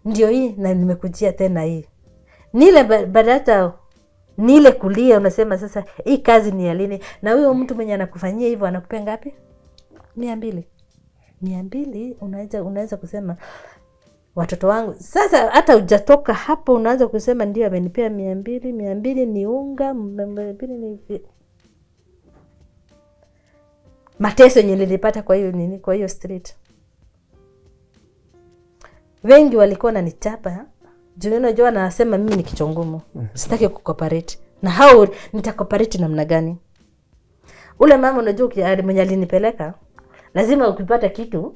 Speaker 1: Ndio hii na nimekujia tena hii. Nile badata nile kulia unasema sasa hii kazi ni ya lini? Na huyo mtu mwenye anakufanyia hivyo anakupea ngapi? 200. 200 unaweza kusema watoto wangu. Sasa hata hujatoka hapo unaanza kusema ndio amenipea 200 ni unga, 200 ni mateso yenye nilipata kwa hiyo nini, kwa hiyo street. Wengi walikuwa wananichapa. Junino jua anasema mimi ni kichongumu. Sitaki kucooperate. Na how nitacooperate namna gani? Ule mama unajua mwenye alinipeleka, lazima ukipata kitu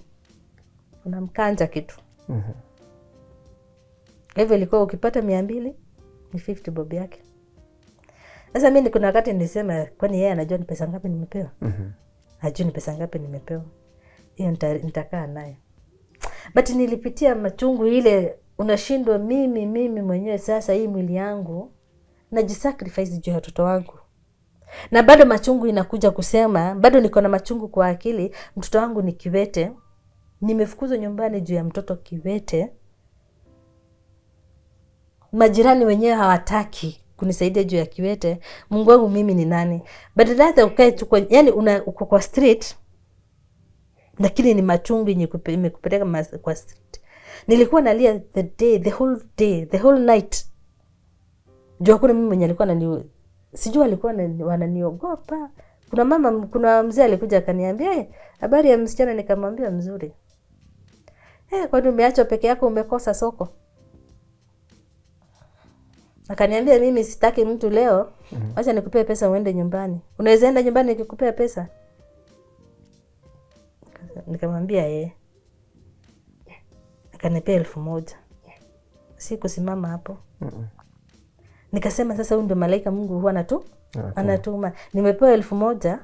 Speaker 1: unamkanja kitu. Hivyo ilikuwa ukipata 200 ni 50 bob yake. Sasa mimi kuna wakati nilisema kwani yeye anajua ni pesa ngapi nimepewa? Hajui ni pesa ngapi nimepewa. Hiyo nitakaa naye. But nilipitia machungu ile, unashindwa mimi mwenyewe sasa hii mwili yangu najisacrifice juu ya watoto wangu. Na bado machungu inakuja kusema, bado niko na machungu kwa akili, mtoto wangu ni kiwete. Nimefukuzwa nyumbani juu ya mtoto kiwete. Majirani wenyewe hawataki kunisaidia juu ya kiwete. Mungu wangu mimi ni nani? Badala hata ukae tu yani uko kwa street, lakini ni machungu yenye imekupeleka kwa street. Nilikuwa nalia the whole night. Juu kuna mimi mwenye alikuwa sijui alikuwa wananiogopa. Kuna mzee alikuja akaniambia, habari ya msichana? Nikamwambia mzuri. Kwani umeachwa peke yako, umekosa soko? Akaniambia mimi sitaki mtu leo, acha nikupee pesa uende nyumbani. Unaweza enda nyumbani nikikupea pesa? Nikamwambia akanipea 1000. Sikusimama hapo. Nikasema sasa huyu ndio malaika Mungu huwa
Speaker 2: Okay.
Speaker 1: Anatuma. Nimepewa 1,000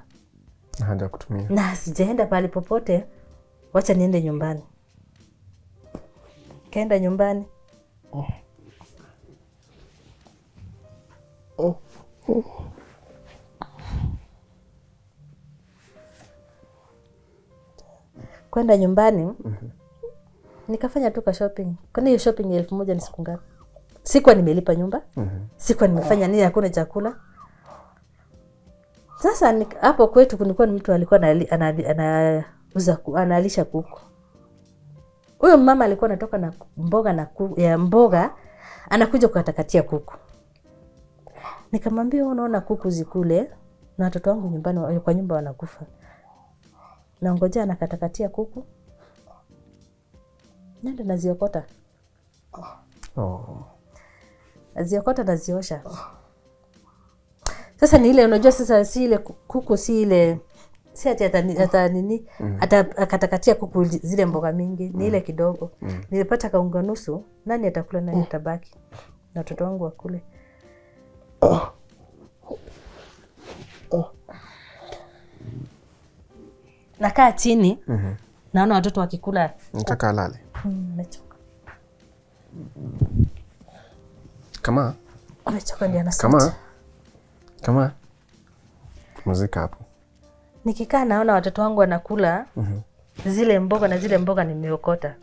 Speaker 2: haja kutumia.
Speaker 1: Na sijaenda pale popote. Wacha niende nyumbani. Kaenda nyumbani. Kwenda nyumbani. Nikafanya tu ka shopping. Kwani hiyo shopping ya 1,000 ni siku ngapi? Sikuwa nimelipa nyumba. Sikuwa nimefanya nini, hakuna chakula. Sasa hapo kwetu kulikuwa ni mtu alikuwa analisha kuku. Huyo mama alikuwa anatoka na mboga anakuja kukatakatia kuku. Nikamwambia unaona kuku zikule na watoto wangu nyumbani kwa nyumba wanakufa. Na ngoja anakatakatia kuku. Nenda naziokota. Naziokota naziosha. Sasa ni ile unajua sasa si ile kuku si ile si ata nini akatakatia kuku zile mboga mingi ni ile kidogo. Nilipata kaunga nusu, nani atakula nani atabaki? Na watoto wangu wakule. Nakaa chini. Naona watoto wakikula.
Speaker 2: Nataka alale.
Speaker 1: Nimechoka.
Speaker 2: Kama
Speaker 1: amechoka ndio anasema.
Speaker 2: Kama muzika hapo.
Speaker 1: Nikikaa naona watoto wangu wanakula zile mboga na zile mboga nimeokota.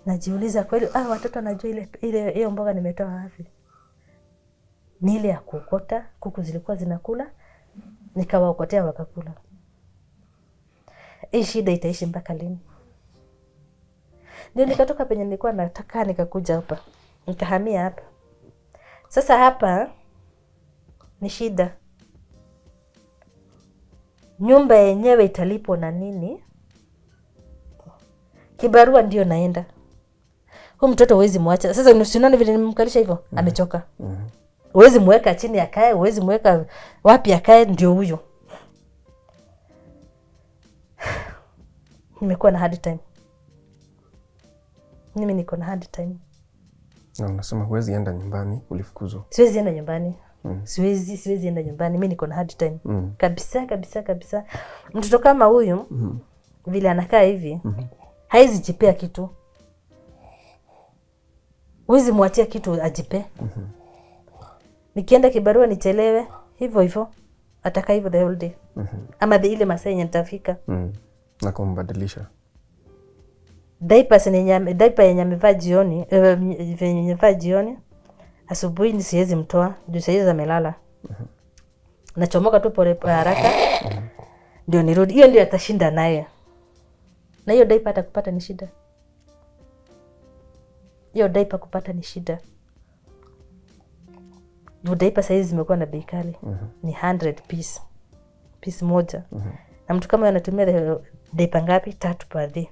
Speaker 1: Najiuliza kweli watoto wanajua ile hiyo mboga nimetoa wapi? Ni ile ya kuokota, kuku zilikuwa zinakula, nikawaokotea wakakula. Hii shida itaishi mpaka lini? Ndio nikatoka penye nilikuwa nataka nikakuja hapa. Nikahamia hapa. Sasa hapa ni shida. Nyumba yenyewe italipwa na nini? Kibarua ndio naenda. Huyu mtoto huwezi muacha. Sasa unaona vile nimemkalisha hivyo? Amechoka. Huwezi muweka chini akae, huwezi muweka wapi akae, ndio huyo. Nimekuwa na hard time. Mimi niko na hard time.
Speaker 2: Na unasema huwezi enda nyumbani, ulifukuzwa.
Speaker 1: Siwezi enda nyumbani. Siwezi enda nyumbani. Mimi niko na hard time. Kabisa. Mtoto kama huyu vile anakaa hivi, haizi jipea kitu. Huwezi muachia kitu ajipe. Nikienda kibarua nichelewe, hivyo. Ataka hivyo the whole day. Ama ile masaa yenye nitafika.
Speaker 2: Na kumbadilisha.
Speaker 1: Diaper yenye amevaa jioni, asubuhi ni siwezi mtoa, ndio saizi amelala. Nachomoka tu pole haraka. Ndio nirudi. Hiyo ndio atashinda naye. Na hiyo diaper atakupata ni shida. Hiyo diaper kupata ni shida. Hiyo diaper saizi zimekuwa na bei kali. Ni 100 piece moja. Na mtu kama anatumia diaper ngapi? 3 per day.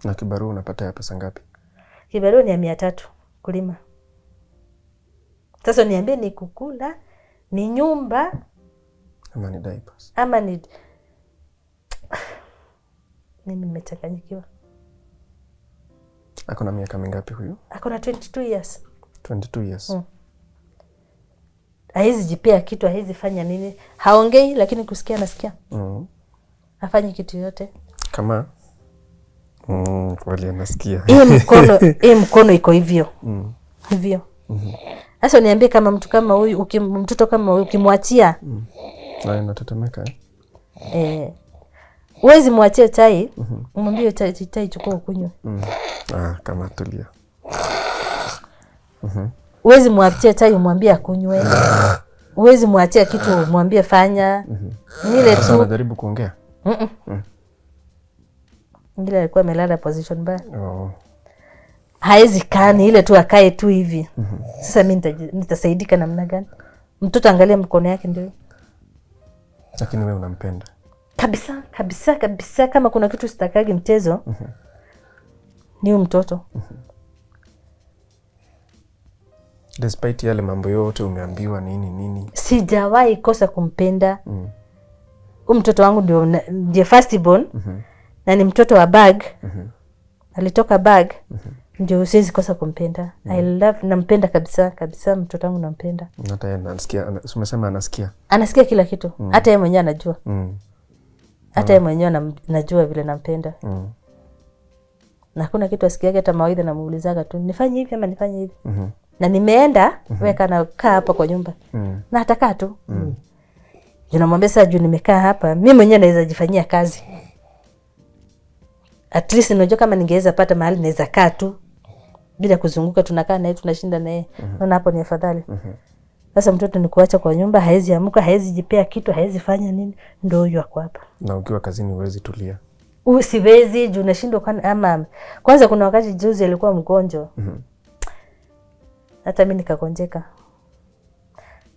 Speaker 2: Na kibarua unapata ya pesa ngapi?
Speaker 1: Kibarua ni ya 300 kulima. Sasa niambie ni kukula, ni nyumba,
Speaker 2: ama ni diapers?
Speaker 1: Ama ni mimi nimechanganyikiwa.
Speaker 2: Akona miaka mingapi huyu?
Speaker 1: Akona 22 years.
Speaker 2: 22 years.
Speaker 1: Haizi jipea kitu, haizi fanya nini. Haongei lakini kusikia nasikia. Hafanyi kitu yote.
Speaker 2: Kama kweli anasikia.
Speaker 1: Hii mkono iko hivyo. Hivyo. Sasa niambie kama mtu kama huyu, mtoto kama huyu ukimwachia
Speaker 2: na inatetemeka
Speaker 1: huwezi muachie chai, umwambie chai chukua ukunywe.
Speaker 2: Kama tulia.
Speaker 1: Huwezi muachie chai umwambie akunywe. Huwezi muachie kitu umwambie fanya. Nile tu
Speaker 2: anajaribu kuongea.
Speaker 1: Ngile alikuwa amelala position mbaya. Haezi kani ile tu akae tu hivi. Sasa mimi nitasaidika namna gani? Mtoto angalia mkono yake ndio.
Speaker 2: Lakini wewe unampenda.
Speaker 1: Kabisa kama kuna kitu sitakagi mchezo. Ni mtoto.
Speaker 2: Despite yale mambo yote umeambiwa nini.
Speaker 1: Sijawahi kosa kumpenda. Mtoto wangu ndio first born. Na ni mtoto wa bag. Alitoka bag. ndio siwezi kosa kumpenda. I love, nampenda kabisa kabisa, mtoto wangu nampenda.
Speaker 2: Hata yeye anasikia, umesema anasikia? Anasikia
Speaker 1: kila kitu. Hata yeye mwenyewe anajua. Hata yeye mwenyewe anajua vile nampenda. Na kuna kitu asikiaga, hata mawaidha namuulizaga tu, nifanye hivi ama nifanye hivi. Na nimeenda weka na kaa hapa kwa nyumba. Na atakaa tu. Namwambia sasa, juu nimekaa hapa, mimi mwenyewe naweza jifanyia kazi. At least unajua kama ningeweza pata mahali naweza kaa tu bila kuzunguka, tunakaa naye tunashinda naye. Naona hapo ni afadhali. Sasa mtoto ni kuacha kwa nyumba, haezi amka, haezi jipea kitu, haezi fanya nini, ndio huyo ako hapa.
Speaker 2: Na ukiwa kazini huwezi tulia?
Speaker 1: Siwezi, juu nashindwa ama kwanza kuna wakati juzi alikuwa mgonjwa. Hata mimi nikakonjeka.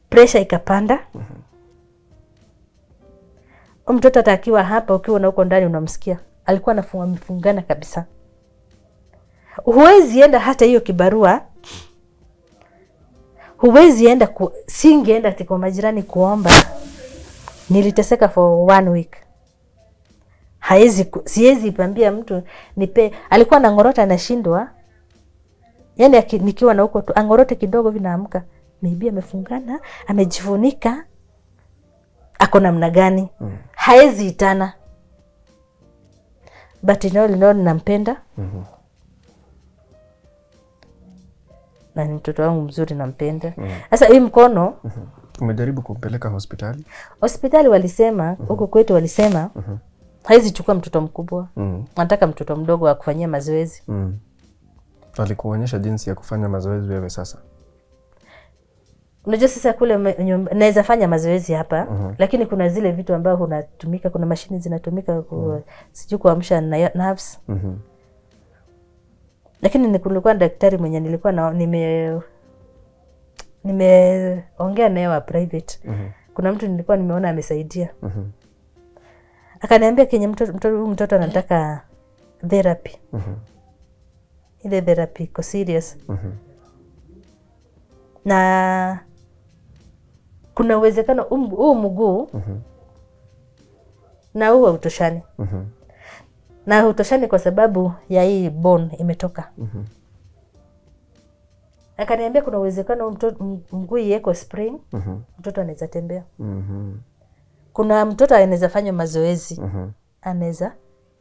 Speaker 1: Pressure ikapanda. Mtoto atakiwa hapa, ukiwa na huko ndani unamsikia. Alikuwa anafungana kabisa. Huwezi enda hata hiyo kibarua. Huwezi enda singeenda kwa majirani kuomba. Niliteseka for 1 week. Siwezi pambia mtu nipe. Alikuwa anangorota anashindwa. Yaani nikiwa na huko tu angorote kidogo vinaamka. Maybe amefungana, amejifunika. Ako namna gani? Haezi itana. But leo nampenda. Na ni mtoto wangu mzuri, nampenda. Sasa hii mkono
Speaker 2: umejaribu kumpeleka hospitali?
Speaker 1: Hospitali walisema huko kwetu walisema haizi chukua mtoto mkubwa. Nataka mtoto mdogo wa kufanyia mazoezi.
Speaker 2: Walikuonyesha jinsi ya kufanya mazoezi wewe sasa?
Speaker 1: Unajua sasa kule naweza fanya mazoezi hapa, lakini kuna zile vitu ambavyo unatumika, kuna mashini zinatumika sijui kuamsha nerves. Lakini nilikuwa daktari mwenye nilikuwa nimeongea naye wa private. Kuna mtu nilikuwa nimeona amesaidia. Akaniambia kenye mtoto anataka therapy. Ile therapy iko serious. Na kuna uwezekano huu mguu na huu hautoshani. Na hautoshani kwa sababu ya hii bone imetoka. Akaniambia kuna uwezekano mguu yeko spring, mtoto anaweza tembea. Kuna mtoto anaweza fanya mazoezi, anaweza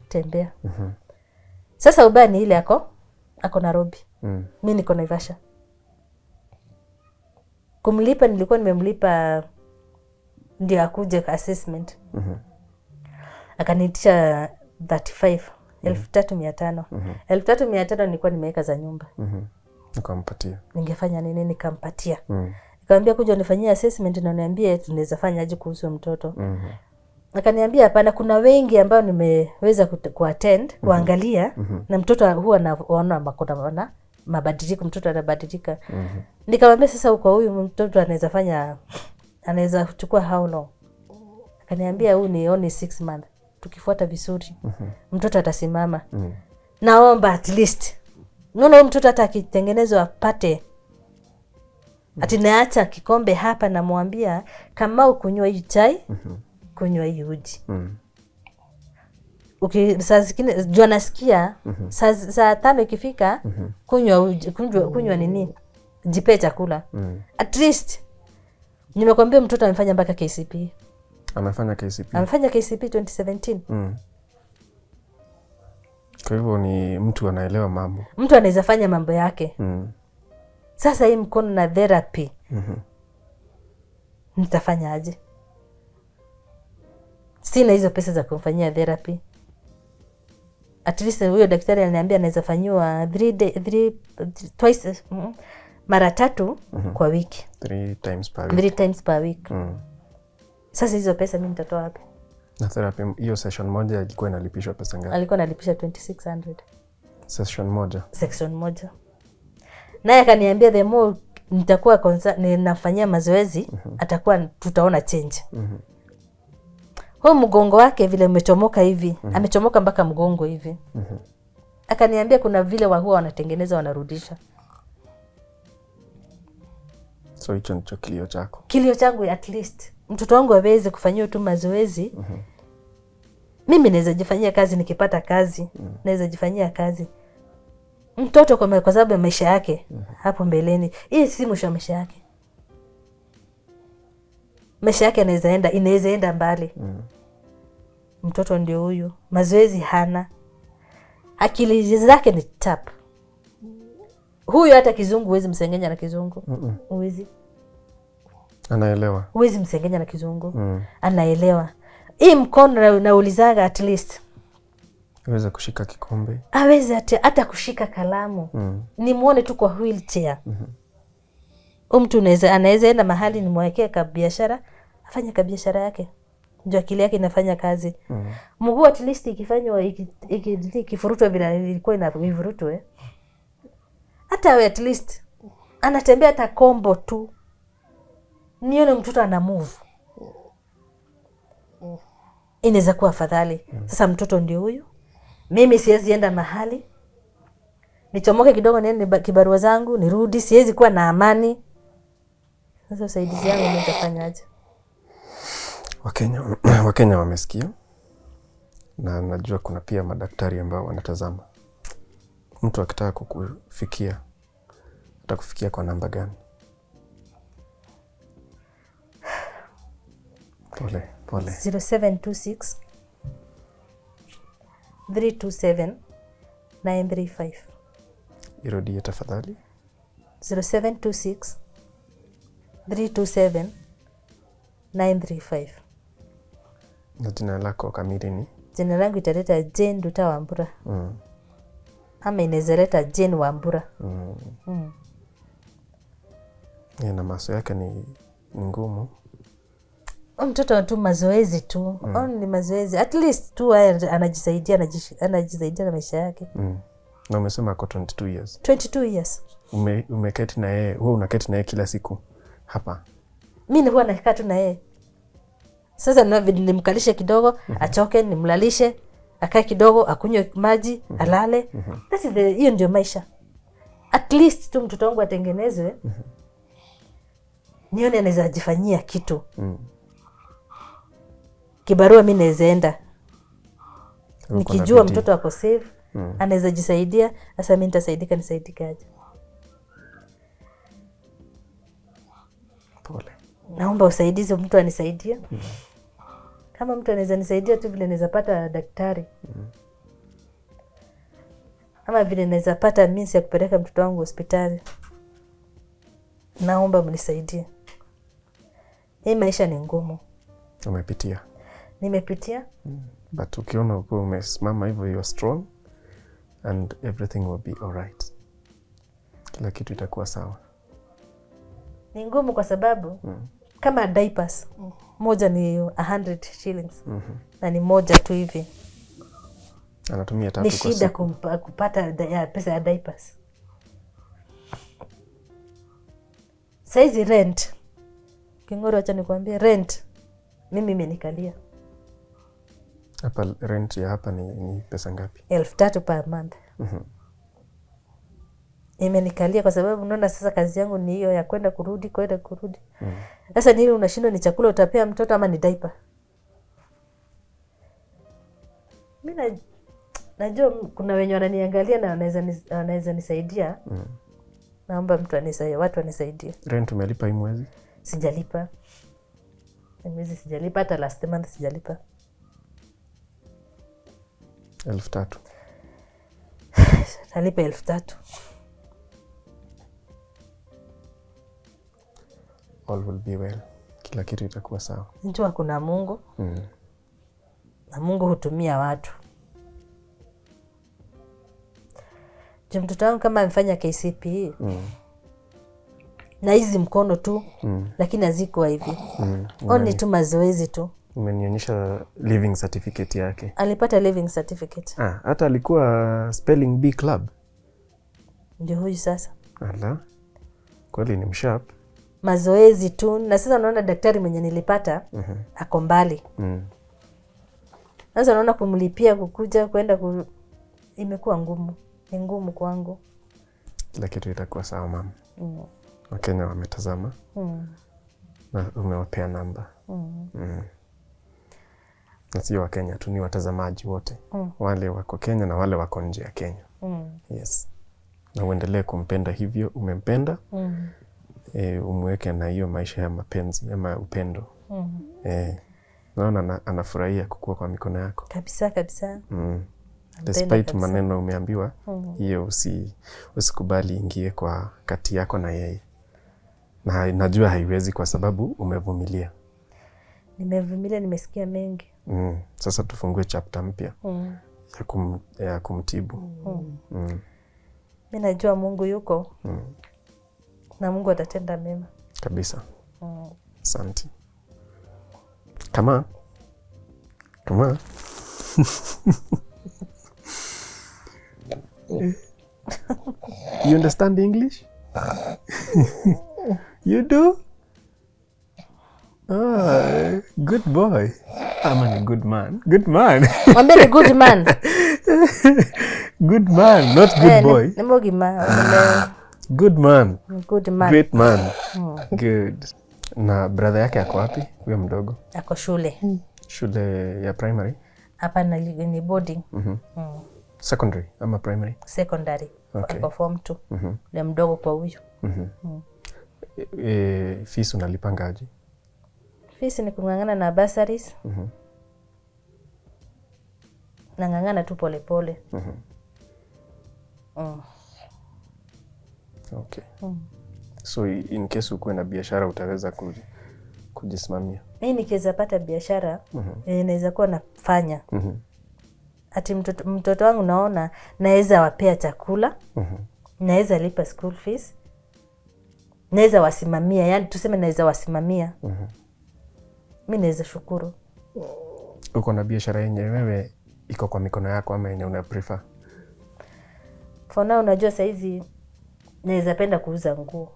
Speaker 1: tembea. Sasa ubaya ni ile ako Nairobi. Mimi niko Naivasha. Kumlipa nilikuwa nimemlipa ndio akuje assessment. Akaniitisha 35,300. 3,500 nilikuwa nimeweka za nyumba.
Speaker 2: Nikampatia.
Speaker 1: Ningefanya nini nikampatia. Nikamwambia kuja unifanyie assessment na uniambie tunaweza fanya aje kuhusu mtoto. Akaniambia hapana, kuna wengi ambao nimeweza kuattend kuangalia na mtoto huwa anaona makona mabadiliko, mtoto anabadilika. Nikamwambia sasa kwa huyu mtoto anaweza kuchukua how long? Akaniambia huyu ni only 6 months. Tukifuata vizuri mtoto atasimama. Naomba at least Nono mtoto hata akitengenezwa apate. Ati naacha kikombe hapa na mwambia kama ukunywa hii chai, kunywa hii uji. Saa zingine jua nasikia saa 5 ikifika kunywa uji, kunywa nini? Jipe chakula. At least nimekwambia mtoto amefanya mpaka KCP.
Speaker 2: Amefanya KCP.
Speaker 1: Amefanya KCP 2017.
Speaker 2: Kwa hivyo ni mtu anaelewa mambo.
Speaker 1: Mtu anaweza fanya mambo yake. Sasa hii mkono na therapy. Nitafanya aje? Sina hizo pesa za kumfanyia therapy. At least huyo daktari aliniambia anaweza fanywa twice mara 3 kwa wiki.
Speaker 2: 3 times per week.
Speaker 1: 3 times per week. Sasa hizo pesa mimi nitatoa wapi?
Speaker 2: Na therapy hiyo session moja ilikuwa inalipishwa pesa ngapi?
Speaker 1: Alikuwa analipisha 2600.
Speaker 2: Session moja.
Speaker 1: Section moja. Naye akaniambia the more nitakuwa ninafanyia mazoezi atakuwa tutaona change. Huo mgongo wake vile umechomoka hivi, amechomoka mpaka mgongo hivi. Akaniambia kuna vile huwa wanatengeneza wanarudisha.
Speaker 2: So hicho ndicho kilio chako.
Speaker 1: Kilio changu at least mtoto wangu aweze kufanyia tu mazoezi. Mimi naweza jifanyia kazi nikipata kazi. Naweza jifanyia kazi. mtoto kwa sababu ya maisha yake hapo mbeleni. Hii si mwisho wa maisha yake. Maisha yake inaweza enda mbali. Mtoto ndio huyu, mazoezi hana, akili zake ni tap. Huyu hata kizungu huwezi msengenya na kizungu. Huwezi.
Speaker 2: Anaelewa.
Speaker 1: Huwezi msengenya na kizungu. Anaelewa. Hii mkono naulizaga at least
Speaker 2: aweze kushika kikombe.
Speaker 1: Aweze hata kushika kalamu. Nimuone tu kwa wheelchair. Mtu anaweza enda mahali nimwekee kabiashara, afanye kabiashara yake. Ndio akili yake inafanya kazi. Mguu at least ikifanywa ikifurutwa vile ilikuwa inavurutwa. Hata at least anatembea hata kombo tu. Nione mtoto ana move. Inaweza kuwa afadhali. Sasa mtoto ndio huyu. Mimi siwezi enda mahali. Nichomoke kidogo niende kibarua zangu, nirudi, siwezi kuwa na amani. Sasa usaidizi yangu mimi nitafanyaje?
Speaker 2: Wakenya wamesikia. Na najua kuna pia madaktari ambao wanatazama. Mtu akitaka kukufikia, atakufikia kwa namba gani? Pole.
Speaker 1: 0726 327 935.
Speaker 2: Irudie tafadhali.
Speaker 1: 0726 327 935.
Speaker 2: Na jina lako kamili ni?
Speaker 1: Jina langu italeta Jane Nduta Wambura. Ama inaweza leta Jane Wambura.
Speaker 2: Na maso yake ni ngumu.
Speaker 1: Mtoto tu mazoezi tu. Ni mazoezi. At least tu anajisaidia na maisha yake.
Speaker 2: Na umesema ako 22 years.
Speaker 1: 22 years.
Speaker 2: Umeketi na yeye, wewe unaketi na yeye kila siku hapa?
Speaker 1: Mimi huwa nakaa tu na yeye. Sasa nimkalishe kidogo, achoke, nimlalishe, akae kidogo, akunywe maji, alale. That is hiyo ndio maisha. At least tu mtoto wangu atengenezwe. Nione anaweza jifanyia kitu. Kibarua mimi naweza enda. Nikijua mtoto ako safe, anaweza jisaidia, sasa mimi nitasaidika, nisaidikaje?
Speaker 2: Pole.
Speaker 1: Naomba usaidizi, mtu anisaidie. Kama mtu anaweza nisaidia tu vile naweza pata daktari. Ama vile naweza pata means ya kupeleka mtoto wangu hospitali. Naomba mnisaidie. Hii maisha ni ngumu.
Speaker 2: Umepitia?
Speaker 1: Nimepitia.
Speaker 2: But ukiona uko umesimama hivyo, you are strong and everything will be alright. Kila kitu itakuwa sawa.
Speaker 1: Ni ngumu kwa sababu kama diapers moja ni 100 shillings. Na ni moja tu hivi.
Speaker 2: Anatumia 3
Speaker 1: kwa siku. Ni shida kupata pesa ya diapers. Saizi rent. Kingoro acha nikwambie rent. Mimi imenikalia.
Speaker 2: Hapa rent ya hapa ni pesa ngapi?
Speaker 1: 3,000 per month. Imenikalia kwa sababu unaona sasa kazi yangu ni hiyo ya kwenda kurudi. Sasa nini unashindwa, ni chakula utapea mtoto ama ni diaper? Mimi najua kuna wenye wananiangalia na wanaweza nisaidia. Naomba mtu anisaidie, watu wanisaidie.
Speaker 2: Rent umelipa hii mwezi?
Speaker 1: Sijalipa. Mwezi sijalipa, hata last month sijalipa.
Speaker 2: 3,000.
Speaker 1: Nalipa 3,000.
Speaker 2: All will be well. Kila kitu itakuwa sawa.
Speaker 1: Njua kuna Mungu. Na Mungu hutumia watu. Mtoto wangu kama amefanya KCPE. Na hizi mkono tu. Lakini haziko hivi. Oni tu mazoezi tu.
Speaker 2: Umenionyesha living certificate yake.
Speaker 1: Alipata living certificate.
Speaker 2: Hata alikuwa spelling bee club.
Speaker 1: Ndio huyu sasa.
Speaker 2: Ala. Kweli ni msharp.
Speaker 1: Mazoezi tu. Na sasa naona daktari mwenye nilipata ako mbali. Sasa naona kumlipia kukuja kwenda imekuwa ngumu. Ni ngumu kwangu.
Speaker 2: Kila kitu itakuwa sawa mama. Wakenya wametazama. Na umewapea namba. Na sio Wakenya tu, ni watazamaji wote. Wale wako Kenya na wale wako nje ya Kenya. Yes. na uendelee kumpenda hivyo umempenda. Umweke na hiyo maisha ya mapenzi ama upendo. Naona anafurahia kukua kwa mikono yako.
Speaker 1: Kabisa kabisa.
Speaker 2: Despite maneno umeambiwa, hiyo usikubali ingie kwa kati yako na yeye. Na najua haiwezi kwa sababu umevumilia.
Speaker 1: Nimevumilia, nimesikia mengi.
Speaker 2: Sasa tufungue chapter mpya ya kumtibu.
Speaker 1: Mimi najua Mungu yuko. Na Mungu atatenda mema.
Speaker 2: Kabisa. Asante. Come on. You understand English? You do? Oh, good boy. I'm a good man. Good man.
Speaker 1: Mwambie ni good man.
Speaker 2: Good man, not good boy.
Speaker 1: Ni mogima.
Speaker 2: Good man.
Speaker 1: Good man.
Speaker 2: Great man. Good. Na brother yake ako wapi? Huyo mdogo.
Speaker 1: Ako shule.
Speaker 2: Shule ya primary?
Speaker 1: Hapa ni boarding.
Speaker 2: Secondary ama primary?
Speaker 1: Secondary.
Speaker 2: Okay.
Speaker 1: Ako form 2. Ni mdogo kwa huyo.
Speaker 2: Fees unalipangaje?
Speaker 1: Fees ni kung'ang'ana na bursaries. Nang'ang'ana tu pole pole.
Speaker 2: Okay. So in case ukuwe na biashara utaweza kujisimamia?
Speaker 1: Mimi nikiweza pata biashara, naweza kuwa nafanya. Ati mtoto wangu naona naweza wapea chakula, naweza lipa school fees, naweza wasimamia, yani tuseme naweza wasimamia. Mimi naweza shukuru.
Speaker 2: Uko na biashara yenye wewe iko kwa mikono yako ama yenye una prefer?
Speaker 1: For now unajua saizi naweza penda kuuza nguo.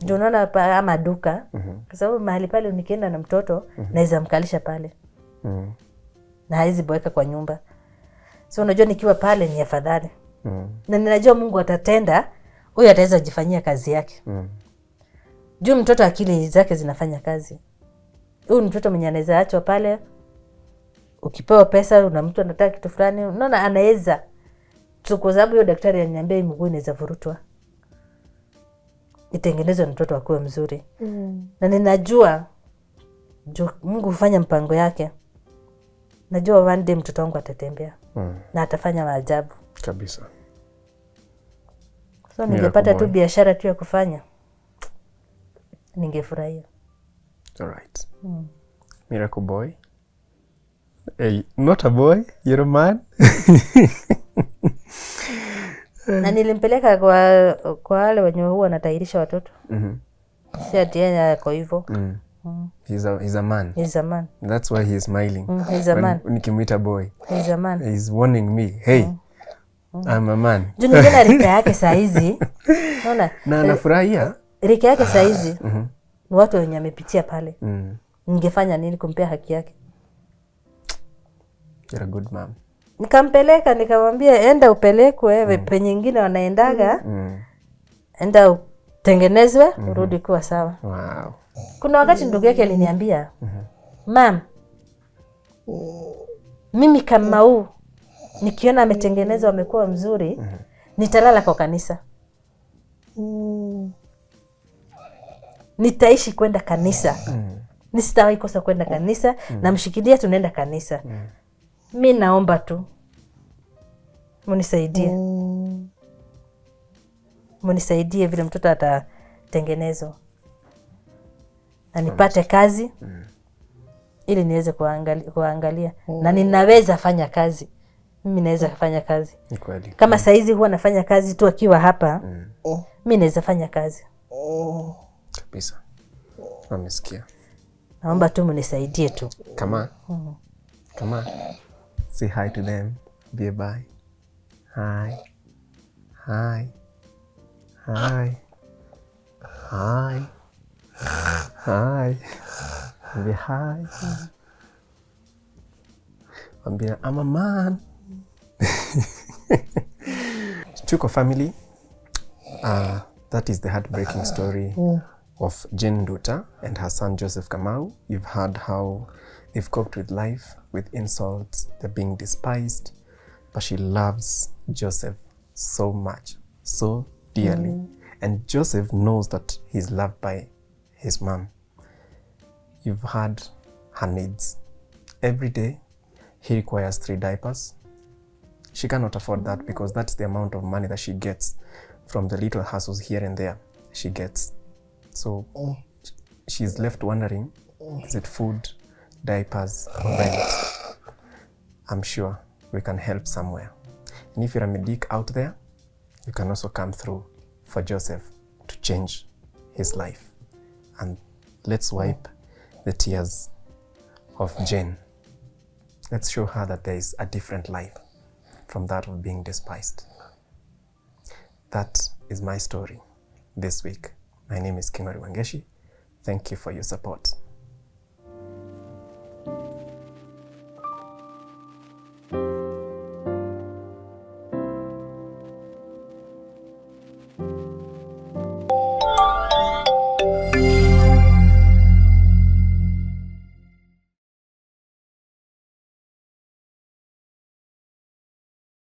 Speaker 1: Ndio unaona ama duka. Kwa sababu mahali pale nikienda na mtoto naweza mkalisha pale. Na haizi boeka kwa nyumba. So unajua nikiwa pale ni afadhali. Na ninajua Mungu atatenda, huyu ataweza jifanyia kazi yake. Juu mtoto akili zake zinafanya kazi. Huyu mtoto mwenye anaweza achwa pale, ukipewa pesa na mtu anataka kitu fulani, unaona anaweza. Kwa sababu hiyo daktari aliniambia mguu inaweza vurutwa. Itengenezwe na mtoto akuwe mzuri. Na ninajua Mungu hufanya mpango yake. Najua one day mtoto wangu atatembea. Na atafanya maajabu.
Speaker 2: Kabisa.
Speaker 1: So ningepata tu biashara tu ya kufanya, ningefurahia.
Speaker 2: Alright. Miracle boy. Hey, not a boy, you're a man.
Speaker 1: Na nilimpeleka kwa wale wenye huwa wanatairisha watoto. Si ati yeye yako hivyo.
Speaker 2: He's a man.
Speaker 1: He's a man.
Speaker 2: That's why he's smiling.
Speaker 1: He's a man.
Speaker 2: Nikimuita boy.
Speaker 1: He's a man.
Speaker 2: He's warning me, hey, I'm a man.
Speaker 1: Juu ningena rika yake saa hizi. Unaona?
Speaker 2: Na anafurahia.
Speaker 1: Rika yake saa hizi. Ni watu wenye amepitia pale. Ningefanya nini kumpea haki yake?
Speaker 2: You're a good mom.
Speaker 1: Nikampeleka nikamwambia enda upelekwe penye nyingine wanaendaga. Enda utengenezwe urudi kuwa sawa.
Speaker 2: Wow.
Speaker 1: Kuna wakati ndugu yake aliniambia, "Mam, mimi kama huu nikiona ametengenezwa amekuwa mzuri, nitalala kwa kanisa. Nitaishi kwenda kanisa. Nisitawahi kosa kwenda kanisa, namshikilia tunaenda kanisa. Mimi naomba tu munisaidie. Munisaidie vile mtoto atatengenezwa. Na nipate kazi ili niweze kuangalia. Na ninaweza fanya kazi. Mimi naweza fanya kazi. Kama saizi huwa nafanya kazi tu akiwa hapa, mimi naweza fanya kazi.
Speaker 2: Kabisa. Namesikia.
Speaker 1: Naomba tu munisaidie tu.
Speaker 2: Come on. Come on. Say hi to them. Be a bye. Hi. Hi. Hi. Hi. Hi. Be hi. I'm a man. Tuko family. That is the heartbreaking story of Jane Nduta and her son Joseph Kamau. You've heard how they've coped with life, with insults, they're being despised, but she loves Joseph so much, so dearly. And Joseph knows that he's loved by his mom. You've had her needs. Every day, he requires 3 diapers. She cannot afford that because that's the amount of money that she gets from the little hustles here and there she gets. So she's left wondering, is it food, diapers, or rent? I'm sure we can help somewhere. And if you're a medic out there, you can also come through for Joseph to change his life. And let's wipe the tears of Jane. Let's show her that there is a different life from that of being despised. That is my story this week. My name is Kingori Wangeshi. Thank you for your support.